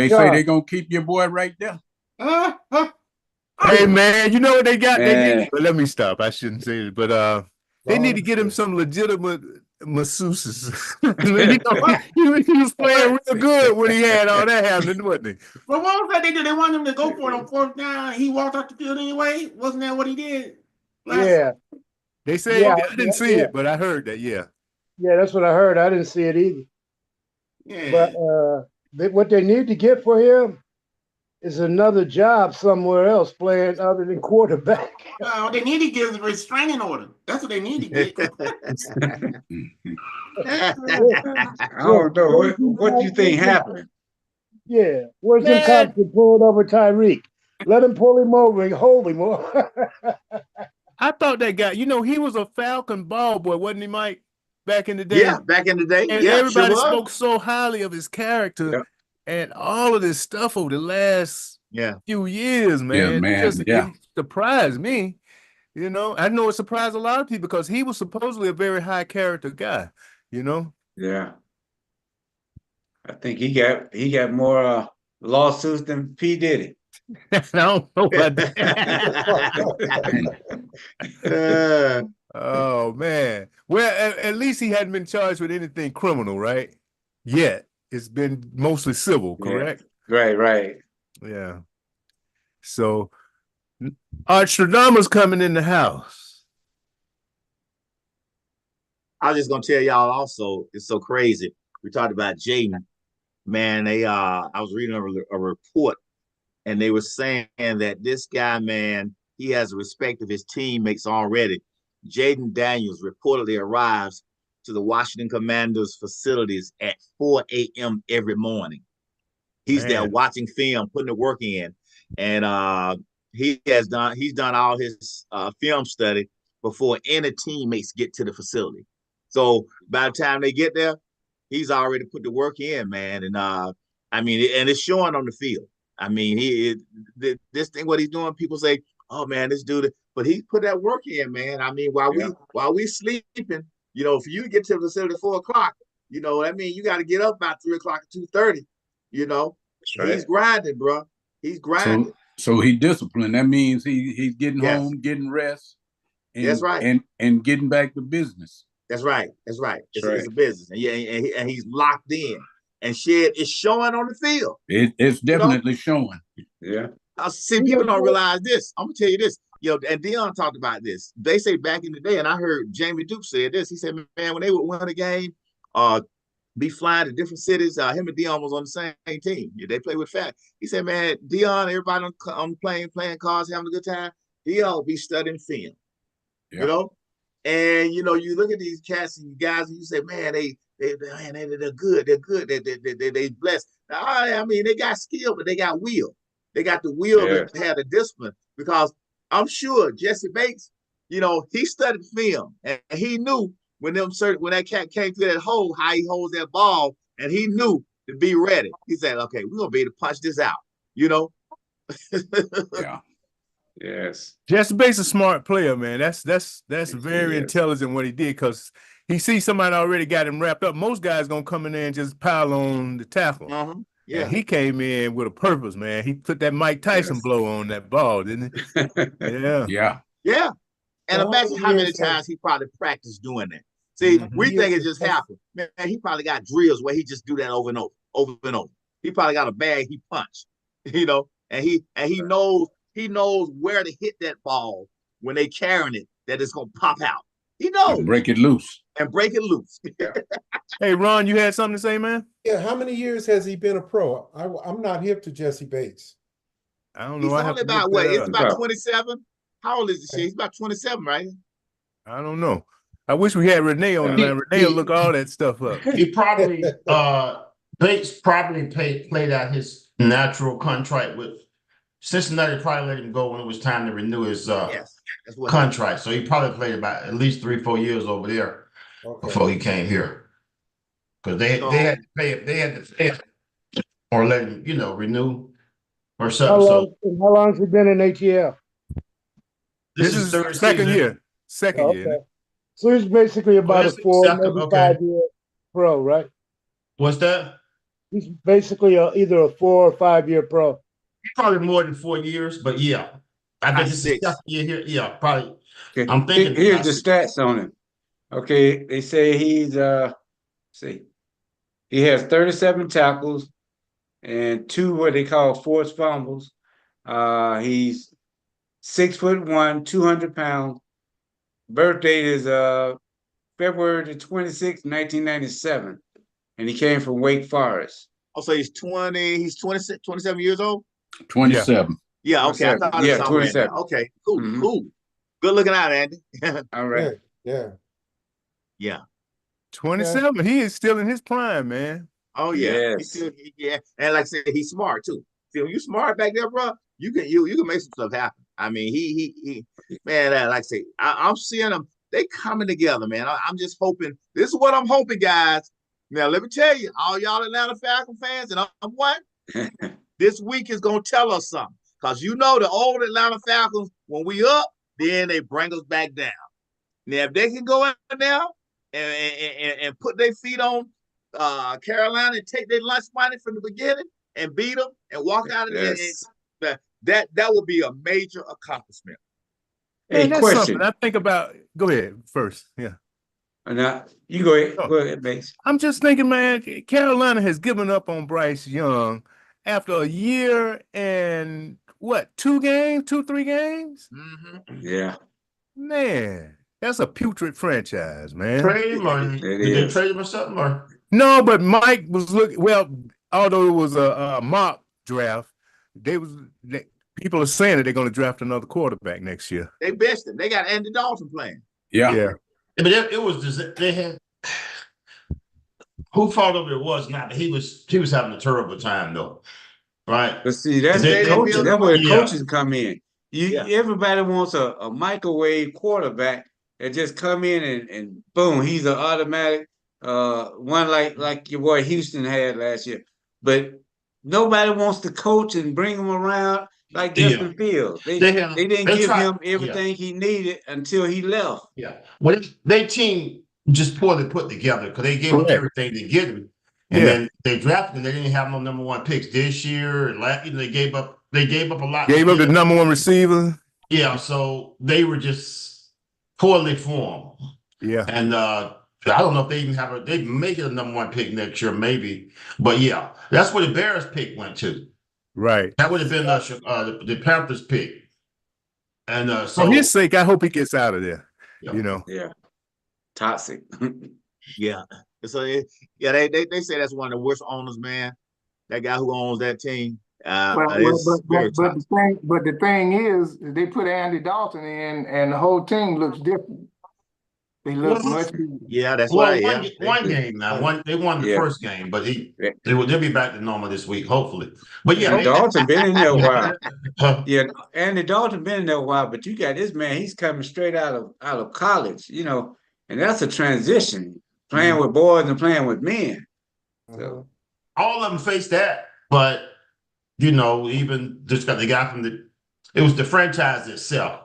say they're gonna keep your boy right there. Hey man, you know what they got? But let me stop. I shouldn't say it, but they need to get him some legitimate masseuses. He was playing real good when he had all that happening, wasn't he? Well, what was that they did? They wanted him to go for it on fourth down. He walked off the field anyway. Wasn't that what he did? They say I didn't see it, but I heard that. Yeah, that's what I heard. I didn't see it either. Yeah, but what they need to get for him is another job somewhere else playing other than quarterback. Well, they need to get a restraining order. That's what they need to get. I don't know. What do you think happened? Yeah. Where's the cops that pulled over Tyreek? Let him pull him over and hold him. I thought that guy, he was a Falcon ball boy, wasn't he, Mike? Back in the day? Yeah, back in the day. And everybody spoke so highly of his character and all of this stuff over the last few years, man. It surprised me. I know it surprised a lot of people because he was supposedly a very high character guy, Yeah. I think he got more lawsuits than P. Diddy. I don't know about that. Oh man. Well, at least he hadn't been charged with anything criminal, right? Yet. It's been mostly civil, correct? Yeah. Right. Yeah. So Archstradamus coming in the house. I was just gonna tell y'all also, it's so crazy. We talked about Jaden. Man, I was reading a report, and they were saying that this guy, man, he has the respect of his teammates already. Jaden Daniels reportedly arrives to the Washington Commanders facilities at 4 a.m. every morning. He's there watching film, putting the work in, and he's done all his film study before any teammates get to the facility. So by the time they get there, he's already put the work in, man. And I mean, and it's showing on the field. I mean, this thing, what he's doing, people say, "Oh man, this dude," but he put that work in, man. I mean, while we sleeping, you know, for you to get to the facility at 4 o'clock, you know, I mean, you got to get up by 3 o'clock or 2:30. You know, he's grinding, bro. He's grinding. So he disciplined. That means he's getting home, getting rest. And, that's right. And getting back to business. That's right. It's a business, and he's locked in. And shit, it's showing on the field. It's definitely showing. Yeah. See, people don't realize this. I'm gonna tell you this. You know, and Dion talked about this. They say back in the day, and I heard Jamie Duke say this. He said, man, when they would win a game, be flying to different cities. Him and Dion was on the same team. They play with Fat. He said, man, Dion, everybody on the plane, playing cards, having a good time. Dion be studying film. Yeah. You know, and you know, you look at these cats and guys, and you say, man, they're good. They're good. They blessed. Now, I mean, they got skill, but they got will. They got the will to have the discipline. Because I'm sure Jesse Bates, you know, he studied film, and he knew when that cat came through that hole, how he holds that ball, and he knew to be ready. He said, okay, we're gonna be able to punch this out. You know. Yeah. Yes. Jesse Bates a smart player, man. That's very intelligent what he did, because he sees somebody already got him wrapped up. Most guys gonna come in there and just pile on the tackle. Yeah, and he came in with a purpose, man. He put that Mike Tyson blow on that ball, didn't he? Yeah. And imagine how many times he probably practiced doing that. See, we think it just happened. Man, he probably got drills where he just do that over and over. He probably got a bag he punched, you know, and he knows where to hit that ball when they carrying it, that it's gonna pop out. He knows. And break it loose. Hey, Ron, you had something to say, man? Yeah, how many years has he been a pro? I'm not hip to Jesse Bates. I don't know. He's only about what? It's about 27. How old is this shit? He's about 27, right? I don't know. I wish we had Renee on the line. Renee will look all that stuff up. He probably Bates probably played out his natural contract with Cincinnati. Probably let him go when it was time to renew his contract. So he probably played about at least 3-4 years over there before he came here. Because they had to pay it or let him, you know, renew or something. How long has he been in ATL? This is the second year. Second year. So he's basically about a 4, maybe 5 year pro, right? What's that? He's basically either a 4 or 5 year pro. Probably more than 4 years, but yeah. I bet this is second year here. Yeah, probably. Okay. I'm thinking. Here's the stats on him. Okay, they say he's he has 37 tackles and 2 what they call forced fumbles. He's 6'1", 200 pounds. Birthday is February the 26th, 1997, and he came from Wake Forest. Oh, so he's 27 years old? 27. Yeah, okay. I thought it was 27. Okay, cool, cool. Good looking out, Andy. All right. Yeah. 27. He is still in his prime, man. Oh yeah. Yes. And like I said, he's smart too. See, when you smart back there, bro, you can make some stuff happen. I mean, he man, like I say, I'm seeing them. They coming together, man. I'm just hoping. This is what I'm hoping, guys. Now, let me tell you, all y'all Atlanta Falcon fans, and I'm what? This week is gonna tell us something. Because you know the old Atlanta Falcons, when we up, then they bring us back down. Now, if they can go in now and put their feet on Carolina and take their lunch money from the beginning and beat them and walk out of there, that would be a major accomplishment. Hey, that's question. Something I think about. Go ahead first. Yeah. Now, you go ahead. Go ahead, Bates. I'm just thinking, man, Carolina has given up on Bryce Young after a year and what, 3 games? Mm-hmm. Yeah. Man, That's a putrid franchise, man. Trade him or did they trade him or something? Or no, but Mike was looking well. Although it was a mock draft, people are saying that they're going to draft another quarterback next year. They bested him. They got Andy Dalton playing. Yeah. But it was just, they had who fault of it was not. He was having a terrible time though, right? But see, that's They- coaching. That's where Yeah. coaches come in. Everybody wants a microwave quarterback that just come in and boom, he's an automatic one like your boy Houston had last year. But nobody wants to coach and bring him around like Justin Fields. They didn't give him everything he needed until he left. Yeah. Well, their team just poorly put together because they gave him everything to get him. And then they drafted him. They didn't have no number one picks this year. And they gave up a lot. Gave up the number one receiver. Yeah, so they were just poorly formed. Yeah. And I don't know if they even they may get a number one pick next year, maybe. But yeah, that's where the Bears pick went to. Right. That would have been the Panthers pick. And for his sake, I hope he gets out of there. Yeah. You know. Yeah. Toxic. Yeah. So they say that's one of the worst owners, man. That guy who owns that team. But the thing is, they put Andy Dalton in, and the whole team looks different. They look much. Yeah, that's right. One game now. They won the first game, but they'll be back to normal this week, hopefully. But yeah, Dalton been in there a while. Yeah, Andy Dalton been in there a while, but you got this man. He's coming straight out of college, you know, and that's a transition. Playing with boys and playing with men. So all of them face that, but you know, even just got the guy it was the franchise itself.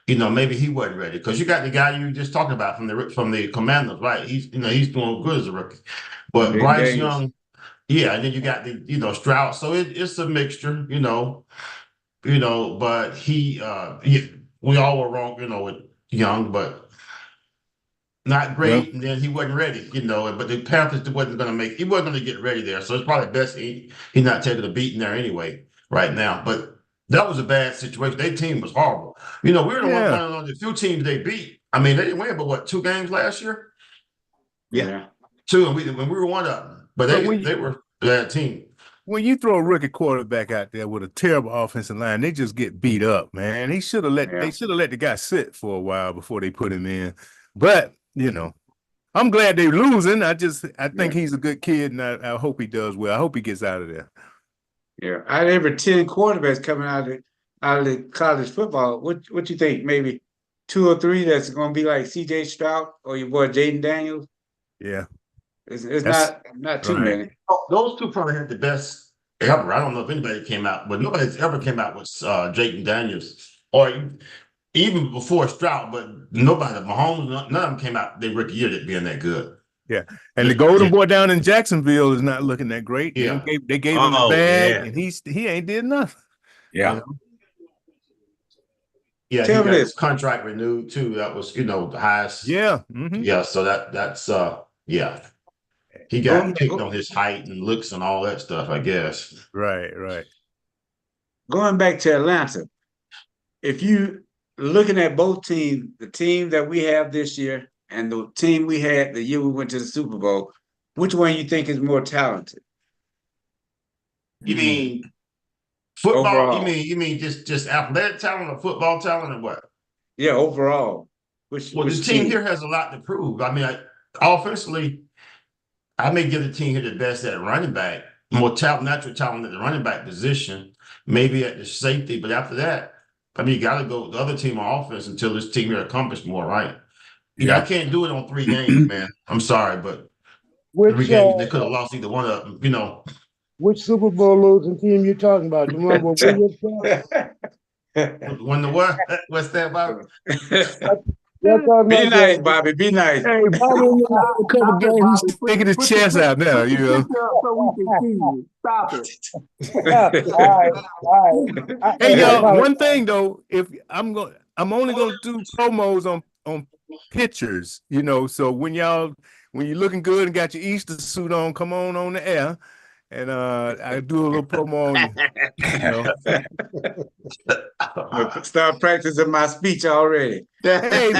You know, maybe he wasn't ready because you got the guy you were just talking about from the Commanders, right? He's doing good as a rookie, but Bryce Young, and then you got the Stroud. So it's a mixture, you know. But we all were wrong, with Young, but not great. And then he wasn't ready, But the Panthers he wasn't going to get ready there. So it's probably best he's not taking a beating there anyway right now. But that was a bad situation. Their team was horrible. We were the one on the few teams they beat. I mean, they didn't win, but 2 games last year? Yeah. 2, and we were one of them. But they were a bad team. When you throw a rookie quarterback out there with a terrible offensive line, they just get beat up, man. They should have let the guy sit for a while before they put him in. But, I'm glad they're losing. I think he's a good kid, and I hope he does well. I hope he gets out of there. Yeah, out of every 10 quarterbacks coming out of the college football, what you think? Maybe 2 or 3 that's going to be like C.J. Stroud or your boy Jaden Daniels? Yeah, it's not too many. Those 2 probably had the best ever. I don't know if anybody came out, but nobody's ever came out with Jaden Daniels or even before Stroud. But nobody, Mahomes, none of them came out their rookie year being that good. Yeah, and the Golden Boy down in Jacksonville is not looking that great. Yeah, they gave him the bag, and he ain't did nothing. Yeah, yeah. He got his contract renewed too. That was the highest. Yeah, yeah. So that's He got picked on his height and looks and all that stuff, I guess. Right. Going back to Atlanta, if you looking at both teams, the team that we have this year and the team we had the year we went to the Super Bowl, which one you think is more talented? You mean football? Overall. You mean just athletic talent or football talent or what? Yeah, overall. Which team here has a lot to prove. I mean, offensively, I may give the team here the best at running back, more natural talent at the running back position, maybe at the safety. But after that, I mean, you got to go the other team on offense until this team here accomplishes more, right? I can't do it on 3 games, man. I'm sorry, but 3 games, they could have lost either one of them, Which Super Bowl losing team you talking about? The one When the what? What's that, Bobby? Be nice, Bobby. Be nice. Hey, Bobby, a couple games, he's sticking his chest out now. So we can see you. Stop it. All right. Hey, y'all. One thing though, if I'm only gonna do promos on pictures. So when you're looking good and got your Easter suit on, come on the air. and I do a little promo on you. Start practicing my speech already. Hey,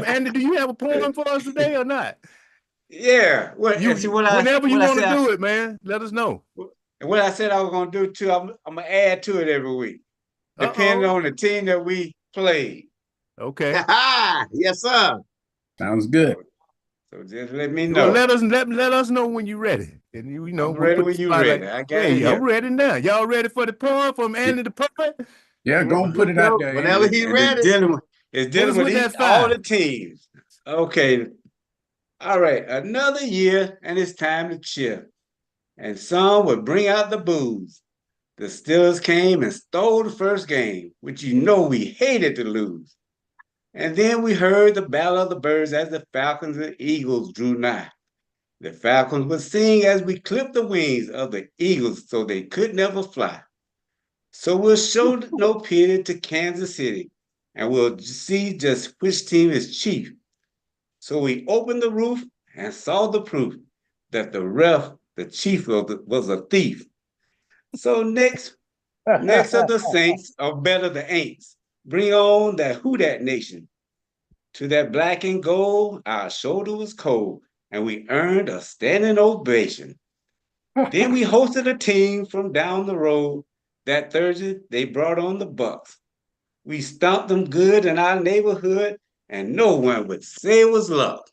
Andy, do you have a poem for us today or not? Yeah. Whenever you want to do it, man, let us know. And what I said I was gonna do too, I'm gonna add to it every week, depending on the team that we play. Okay. Yes, sir. Sounds good. So just let me know. Well, let us know when you're ready. And you know, I'm ready when you're ready. I got it. I'm ready now. Y'all ready for the poem from Andy the Poet? Yeah, go and put it out there. Whenever he's ready. It's dealing with all the teams. Okay. All right. Another year, and it's time to cheer. And some would bring out the booze. The Steelers came and stole the first game, which you know we hated to lose. And then we heard the battle of the birds as the Falcons and Eagles drew nigh. The Falcons would sing as we clipped the wings of the Eagles so they could never fly. So we'll show no pity to Kansas City, and we'll see just which team is chief. So we opened the roof and saw the proof that the chief was a thief. So next of the Saints, or better the Aints, bring on that Who Dat Nation. To that black and gold, our shoulder was cold, and we earned a standing ovation. Then we hosted a team from down the road. That Thursday, they brought on the Bucks. We stomped them good in our neighborhood, and no one would say it was luck.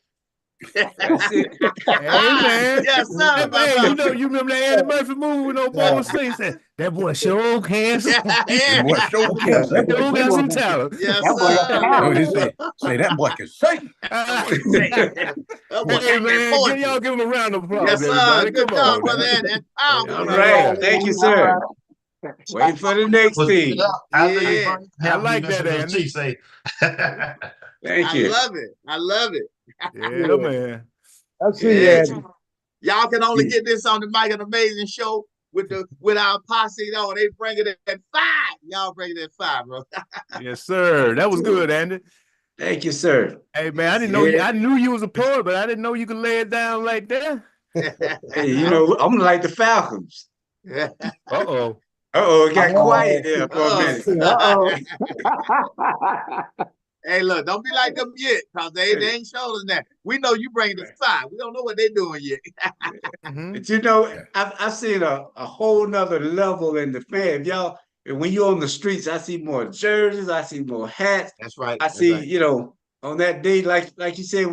That's it. Hey, man. Yes, sir. Hey, you remember that Eddie Murphy movie with no bones said that boy sure can. That boy sure can sing. Sure got some talent. Yes, sir. Say that boy can sing. Hey, man, y'all give him a round of applause. Yes, sir. Everybody. Good job, brother. All right. Thank you, sir. Wait for the next team. Yeah. I like that, Andy. Thank you. I love it. Yeah, man. I see that. Y'all can only get this on the Mike and Amazing show with our posse. You know, they bring it at 5. Y'all bring it at 5, bro. Yes, sir. That was good, Andy. Thank you, sir. Hey, man, I didn't know I knew you was a poet, but I didn't know you could lay it down like that. Hey, you know, I'm like the Falcons. Uh-oh. It got quiet there for a minute. Hey, look, don't be like them yet, because they ain't showed us that. We know you bring the 5. We don't know what they're doing yet. But you know, I've seen a whole nother level in the fan. When you're on the streets, I see more jerseys, I see more hats. That's right. I see, you know, on that day, like you said,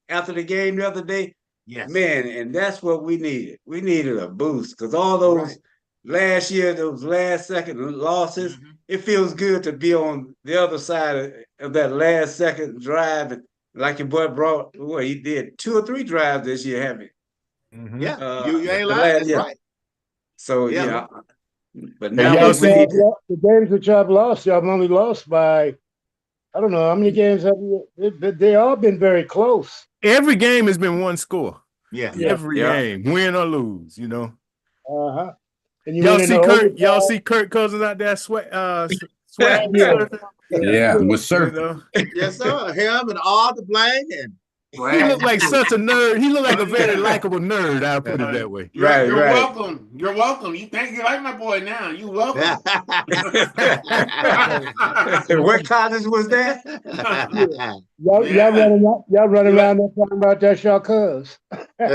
after the game the other day, man, and that's what we needed. We needed a boost, because all those last year, those last second losses, it feels good to be on the other side of that last second drive. And like your boy he did 2 or 3 drives this year, haven't he? Yeah, you ain't lying. That's right. So, yeah. But now the games that y'all have lost, y'all have only lost by, I don't know, how many games have you? They all been very close. Every game has been one score. Yeah. Every game, win or lose, you know. Uh-huh. And y'all see Kirk Cousins out there sweat. Yeah, with surfing. You know? Yes, sir. Him and all the blank and he looked like such a nerd. He looked like a very likable nerd. I'll put it that way. You're welcome. You're welcome. You think you like my boy now? You welcome. What college was that? Y'all running around there talking about that's your cuz. You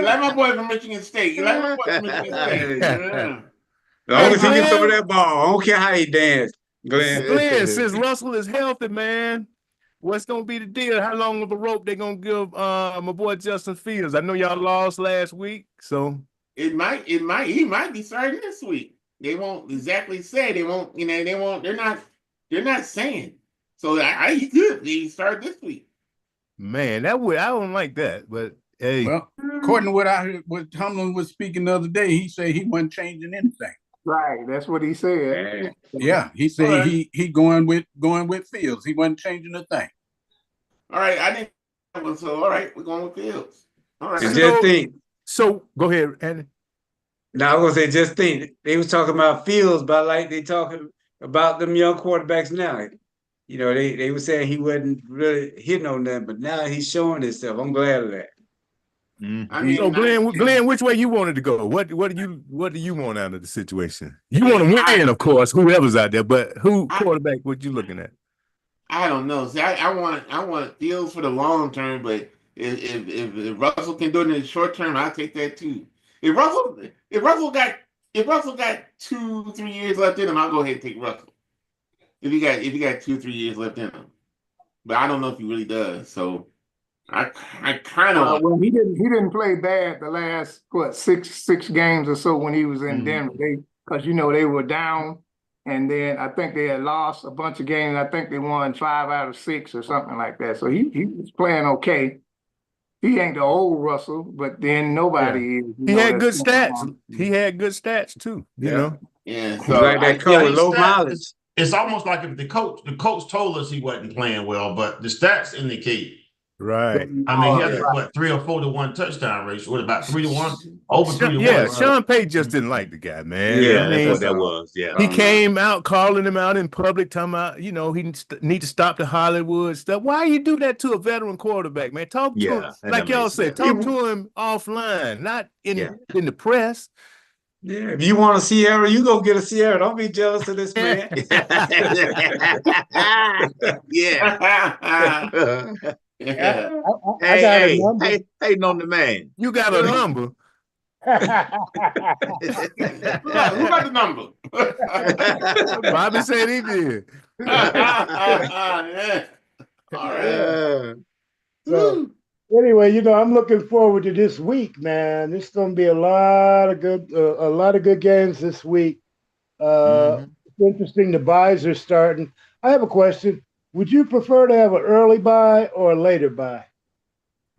like my boy from Michigan State. You like my boy from Michigan State. As long as he can throw that ball, I don't care how he dance. Glenn, since Russell is healthy, man, what's gonna be the deal? How long of a rope they gonna give my boy Justin Fields? I know y'all lost last week, so he might be starting this week. They won't exactly say. They won't. They're not saying. So he could. He start this week. Man, I don't like that. But hey, well, according to what Tomlin was speaking the other day, he said he wasn't changing anything. Right, that's what he said. Yeah, he said he going with Fields. He wasn't changing a thing. All right, I didn't. So all right, we're going with Fields. All right. And just think. So go ahead, Andy. Now I was gonna say, just think. They was talking about Fields, but like they talking about them young quarterbacks now. You know, they were saying he wasn't really hitting on them, but now he's showing himself. I'm glad of that. I mean, so Glenn, which way you wanted to go? What do you want out of the situation? You want to win, of course, whoever's out there, but who quarterback? What you looking at? I don't know. See, I want Fields for the long term, but if Russell can do it in the short term, I'll take that too. If Russell got 2-3 years left in him, I'll go ahead and take Russell. If he got 2-3 years left in him, but I don't know if he really does. So I kind of well, he didn't play bad the last six games or so when he was in Denver. Because they were down, and then I think they had lost a bunch of games. I think they won 5 out of 6 or something like that. So he was playing okay. He ain't the old Russell, but then nobody is. He had good stats. He had good stats too. You know. Yeah. So like that low mileage. It's almost like if the coach told us he wasn't playing well, but the stats indicate. Right. I mean, he had what 3 or 4 to 1 touchdown ratio. What about 3 to 1? Over 3 to 1. Yeah, Sean Payton just didn't like the guy, man. Yeah, that's what that was. Yeah. He came out calling him out in public, talking about, he need to stop the Hollywood stuff. Why you do that to a veteran quarterback, man? Talk to him, like y'all said, talk to him offline, not in the press. Yeah, if you want a Sierra, you go get a Sierra. Don't be jealous of this man. Yeah. Hey, on the man. You got a number. Who got the number? Bobby said he did. Yeah. All right. So anyway, I'm looking forward to this week, man. It's going to be a lot of good games this week. It's interesting. The buys are starting. I have a question. Would you prefer to have an early buy or a later buy?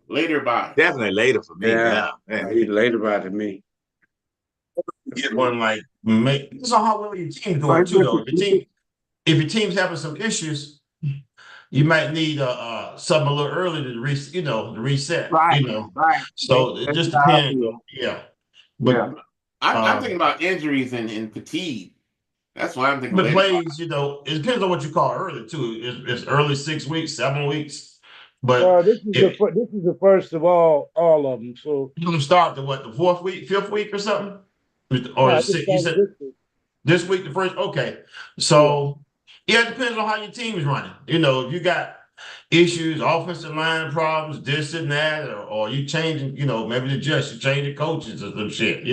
Later buy. Definitely later for me. Yeah. Later buy to me. Get one like this on how well your team's doing too, though. If your team's having some issues, you might need something a little early to reset. Right. Right. So it just depends. But I'm thinking about injuries and fatigue. That's why I'm thinking. But plays, it depends on what you call early too. It's early 6 weeks, 7 weeks. But this is the first of all of them. So you gonna start the 4th week, 5th week or something, or you said this week the first. Okay, so it depends on how your team is running. If you got issues, offensive line problems, this and that, or you changing, maybe you changing coaches or some shit.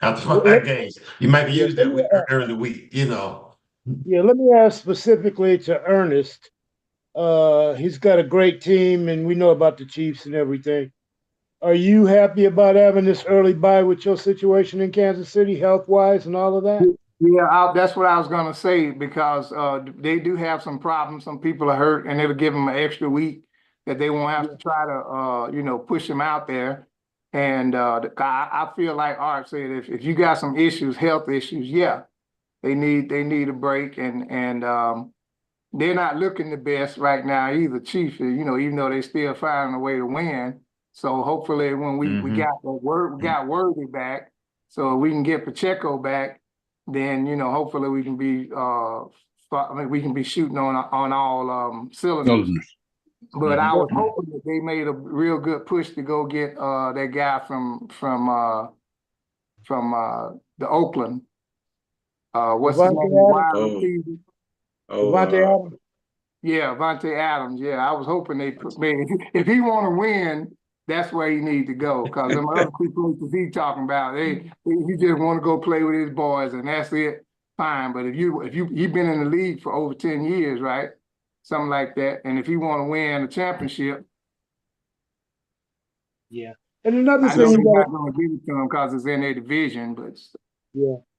After 5 games, you might be used that week early week. Yeah, let me ask specifically to Ernest. He's got a great team, and we know about the Chiefs and everything. Are you happy about having this early bye with your situation in Kansas City, health-wise and all of that? Yeah, that's what I was going to say, because they do have some problems. Some people are hurt, and it'll give them an extra week that they won't have to try to, push them out there. And I feel like Art said, if you got some issues, health issues, they need a break, and they're not looking the best right now either, Chiefs. Even though they still finding a way to win. So hopefully, when we got Worthy back, so we can get Pacheco back, then hopefully we can be shooting on all cylinders. But I was hoping that they made a real good push to go get that guy from the Oakland. What's his name? Davante Adams. Yeah, Davante Adams. Yeah, I was hoping if he want to win, that's where he need to go. Because them other 2 places he talking about, he just want to go play with his boys, and that's it. Fine, but if you've been in the league for over 10 years, right? Something like that, and if you want to win a championship, and another thing you got to give it to them because it's in their division, but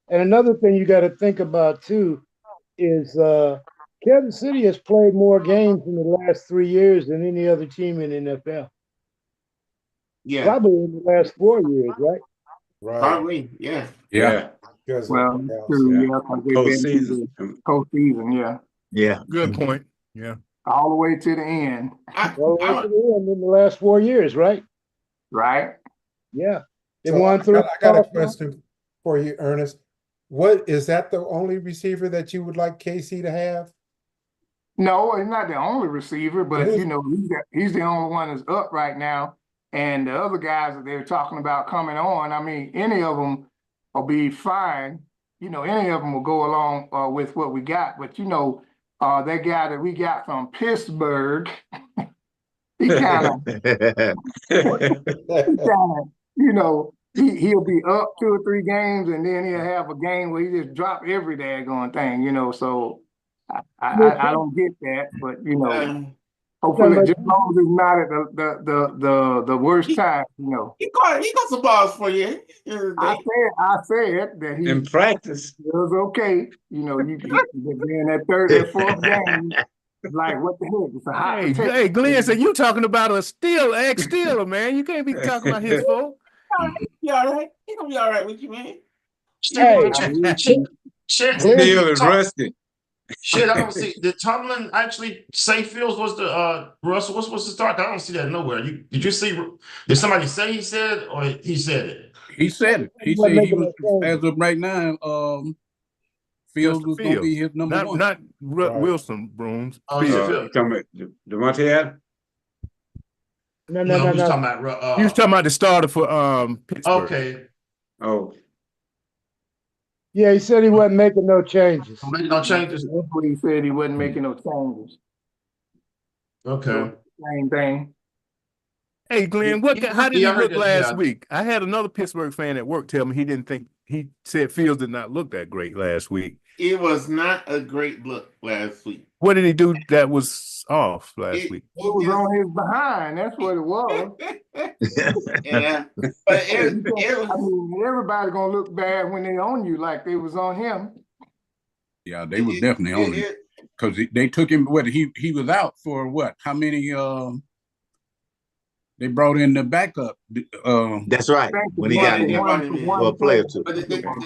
and another thing you got to think about too is Kansas City has played more games in the last 3 years than any other team in the NFL. Yeah, probably in the last 4 years, right? Right. Probably, yeah. Postseason, Yeah. Good point. Yeah. All the way to the end. All the way to the end in the last 4 years, right? Right. Yeah. They So won through. I got a question for you, Ernest. What is that the only receiver that you would like KC to have? No, he's not the only receiver, but he's the only one that's up right now. and the other guys that they're talking about coming on, I mean, any of them will be fine. You know, any of them will go along with what we got. But, you know, that guy that we got from Pittsburgh, he kind of, you know, he'll be up 2 or 3 games, and then he'll have a game where he just drop every daggone thing, you know. So I don't get that, but you know, hopefully Jim Jones is not at the worst time, you know. He caught some balls for you. I said that he in practice it was okay, you know. You be in that 3rd and 4th game. Like, what the heck? It's a hot potato. Hey, Glenn, so you talking about a ex-Steeler, man. You can't be talking about his fault. He all right. He gonna be all right with you, man. Still is rusty. Shit, I don't see. Did Tomlin actually say Fields was the Russell was supposed to start? I don't see that nowhere. Did you see? Did somebody say he said it, or he said it? He said it. He said he was, as of right now, Fields was going to be his number one. Not Wilson Brooms. Talking about Devontae Adams? No. He's talking about. He was talking about the starter for Pittsburgh. Okay. Oh. Yeah, he said he wasn't making no changes. Making no changes. That's what he said. He wasn't making no changes. Okay. Same thing. Hey, Glenn, how did he look last week? I had another Pittsburgh fan at work tell me he said Fields did not look that great last week. It was not a great look last week. What did he do that was off last week? He was on his behind. That's what it was. Yeah. But I mean, everybody gonna look bad when they on you like they was on him. Yeah, they was definitely on him. Because they took him, he was out for what? How many they brought in the backup. That's right. When he got in for a play or two.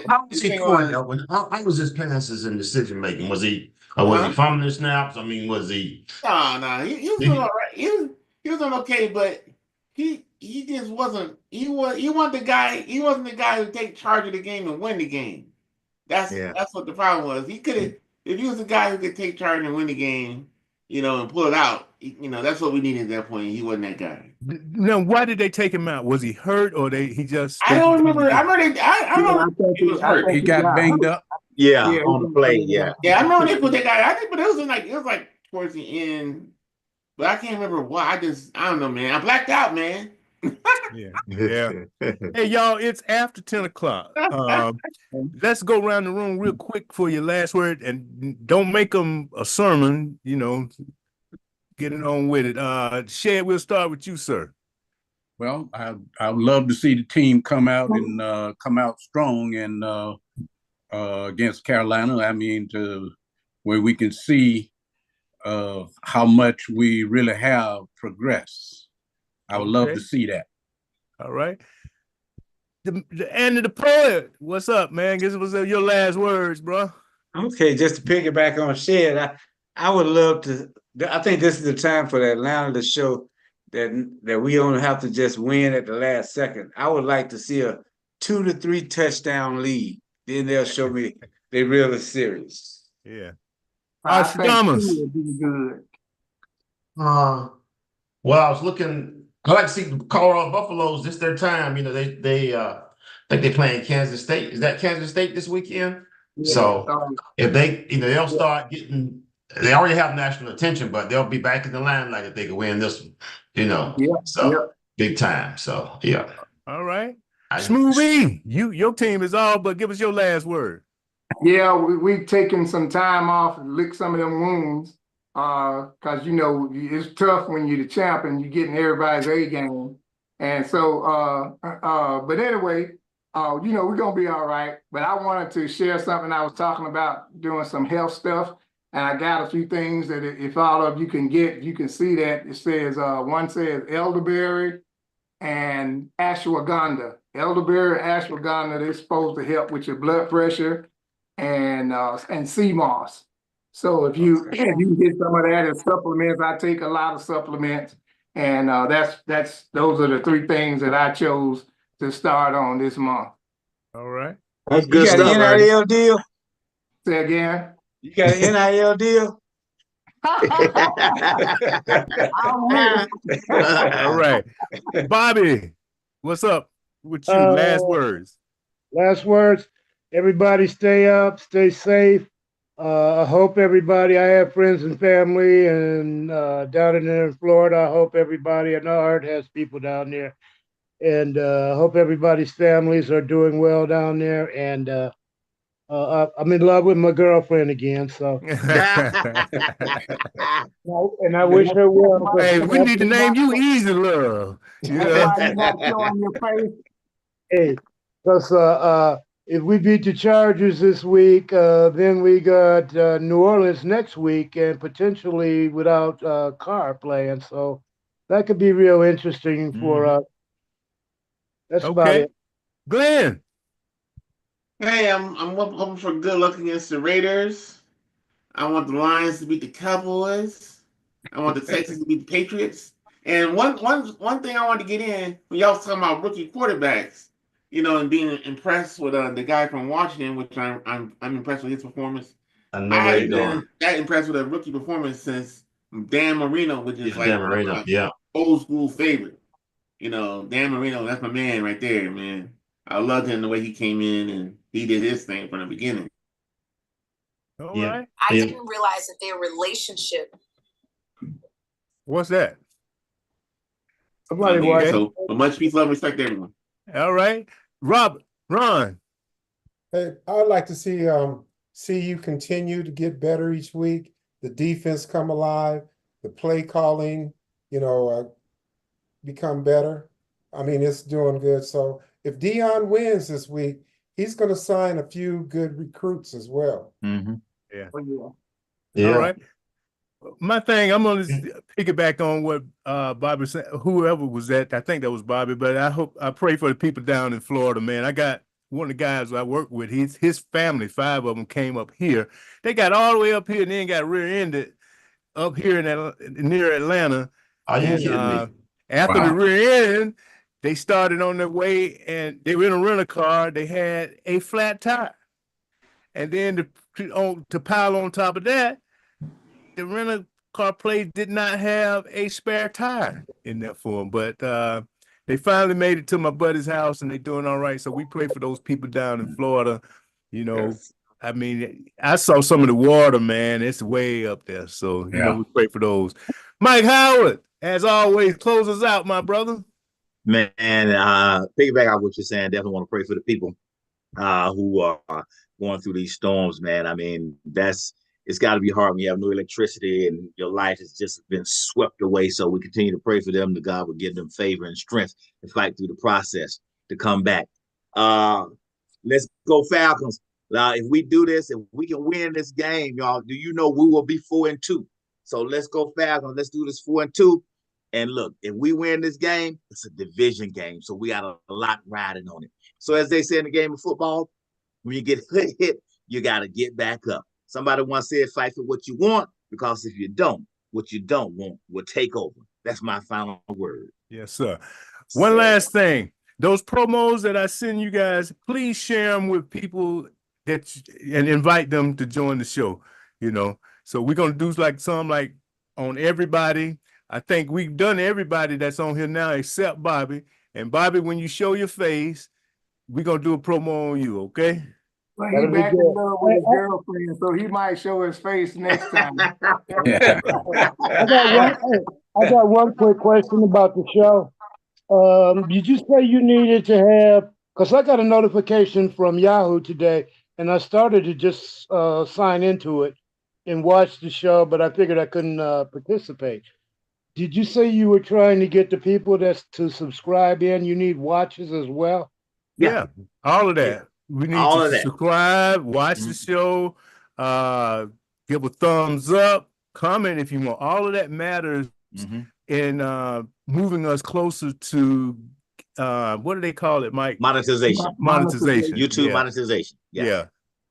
How was he going? How was his passes and decision making? Was he fumbling his snaps? I mean, was he? No. He was doing all right. He was doing okay, but he just wasn't. He wasn't the guy. He wasn't the guy who take charge of the game and win the game. That's what the problem was. He could have. If he was the guy who could take charge and win the game, you know, and pull it out, you know, that's what we needed at that point. He wasn't that guy. Now, why did they take him out? Was he hurt or he just? I don't remember. I remember he was hurt. He got banged up. Yeah, on the play. Yeah. I remember they put that guy. I think, but it was like towards the end. But I can't remember why. I don't know, man. I blacked out, man. Yeah. Hey, y'all, it's after 10 o'clock. Let's go around the room real quick for your last word, and don't make them a sermon, you know, get it on with it. Shed, we'll start with you, sir. Well, I would love to see the team come out and come out strong and against Carolina. I mean, where we can see how much we really have progressed. I would love to see that. All right. And the poet, what's up, man? This was your last words, bro. Okay, just to piggyback on Shed, I would love to. I think this is the time for the Atlanta to show that we don't have to just win at the last second. I would like to see a 2 to 3 touchdown lead. Then they'll show me they really serious. Yeah. Thomas. Well, I was looking. I like to see the Colorado Buffaloes. This their time. You know, they think they playing Kansas State. Is that Kansas State this weekend? Yeah. So if they, they'll start getting. They already have national attention, but they'll be back in the limelight if they can win this one. You know. Yeah. So big time. So yeah. All right. Smoothie, your team is all, but give us your last word. Yeah, we've taken some time off and licked some of them wounds. Because, you know, it's tough when you're the champ and you're getting everybody's A game. And so, but anyway, you know, we're going to be all right. But I wanted to share something. I was talking about doing some health stuff. And I got a few things that if all of you can get, you can see that. It says, one says elderberry and ashwagandha. Elderberry, ashwagandha, they're supposed to help with your blood pressure and sea moss. So if you get some of that as supplements, I take a lot of supplements, and those are the 3 things that I chose to start on this month. All right, that's good stuff. You got an NIL deal? Say again. You got an NIL deal? All right. Bobby, what's up with you? Last words. Last words. Everybody stay up, stay safe. I hope everybody, I have friends and family and down in Florida. I hope everybody, I know Art has people down there. And I hope everybody's families are doing well down there. And I'm in love with my girlfriend again. So, and I wish her well. Hey, we need to name you Easy Love. You know? Why you not showing your face? Hey, because if we beat the Chargers this week, then we got New Orleans next week, and potentially without Carr playing. So that could be real interesting for us. That's about it. Glenn. Hey, I'm hoping for good luck against the Raiders. I want the Lions to beat the Cowboys. I want the Texans to beat the Patriots. And one thing I wanted to get in when y'all was talking about rookie quarterbacks, you know, and being impressed with the guy from Washington, which I'm impressed with his performance. I haven't been that impressed with a rookie performance since Dan Marino, which is like Dan Marino, old school favorite. You know, Dan Marino, that's my man right there, man. I loved him the way he came in and he did his thing from the beginning. All right. I didn't realize that their relationship. What's that? So much peace, love, respect, everyone. All right. Ron. Hey, I would like to see you continue to get better each week. The defense come alive, the play calling, you know, become better. I mean, it's doing good. So if Deion wins this week, he's going to sign a few good recruits as well. Mm-hmm. Yeah. Yeah. All right. My thing, I'm going to piggyback on what Bobby said, whoever was that. I think that was Bobby, but I pray for the people down in Florida, man. I got one of the guys I work with, his family, 5 of them came up here. They got all the way up here and then got rear-ended up here near Atlanta. Are you kidding me? After the rear end, they started on their way and they were in a rental car. They had a flat tire. And then to pile on top of that, the rental car place did not have a spare tire in there for them. But they finally made it to my buddy's house and they're doing all right. So we pray for those people down in Florida. You know, I mean, I saw some of the water, man. It's way up there. So, you know, we pray for those. Mike Howard, as always, close us out, my brother. Man, piggyback on what you're saying, definitely want to pray for the people who are going through these storms, man. I mean, it's got to be hard when you have no electricity and your life has just been swept away. So we continue to pray for them, that God will give them favor and strength to fight through the process to come back. Let's go Falcons. If we do this, if we can win this game, y'all, do you know we will be 4-2? So let's go Falcons. Let's do this 4-2. And look, if we win this game, it's a division game. So we got a lot riding on it. So as they say in the game of football, when you get hit, you got to get back up. Somebody once said, fight for what you want, because if you don't, what you don't want will take over. That's my final word. Yes, sir. One last thing. Those promos that I send you guys, please share them with people and invite them to join the show, you know. So we're going to do some on everybody. I think we've done everybody that's on here now except Bobby. And Bobby, when you show your face, we're going to do a promo on you, okay? Well, he back in love with his girlfriend, so he might show his face next time. I got one quick question about the show. Did you say you needed to have, because I got a notification from Yahoo today, and I started to just sign into it and watch the show, but I figured I couldn't participate. Did you say you were trying to get the people to subscribe in? You need watches as well? Yeah, all of that. We need to subscribe, watch the show, give a thumbs up, comment if you want. All of that matters in moving us closer to what do they call it, Mike? Monetization. YouTube monetization. Yes. Yeah.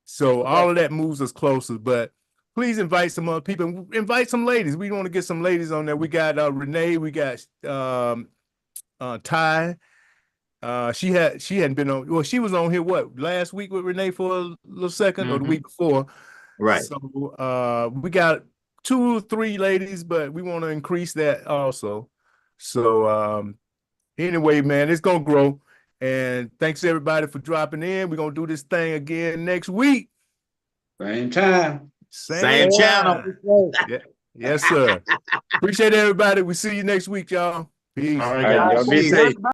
So all of that moves us closer, but please invite some other people. Invite some ladies. We want to get some ladies on there. We got Renee. We got Ty. She hadn't been on. Well, she was on here last week with Renee for a little second or the week before. Right. So we got 2 or 3 ladies, but we want to increase that also. So anyway, man, it's gonna grow. And thanks everybody for dropping in. We're gonna do this thing again next week. Same time. Same channel. Yeah. Yes, sir. Appreciate everybody. We see you next week, y'all. Peace. All right, y'all. Y'all be safe.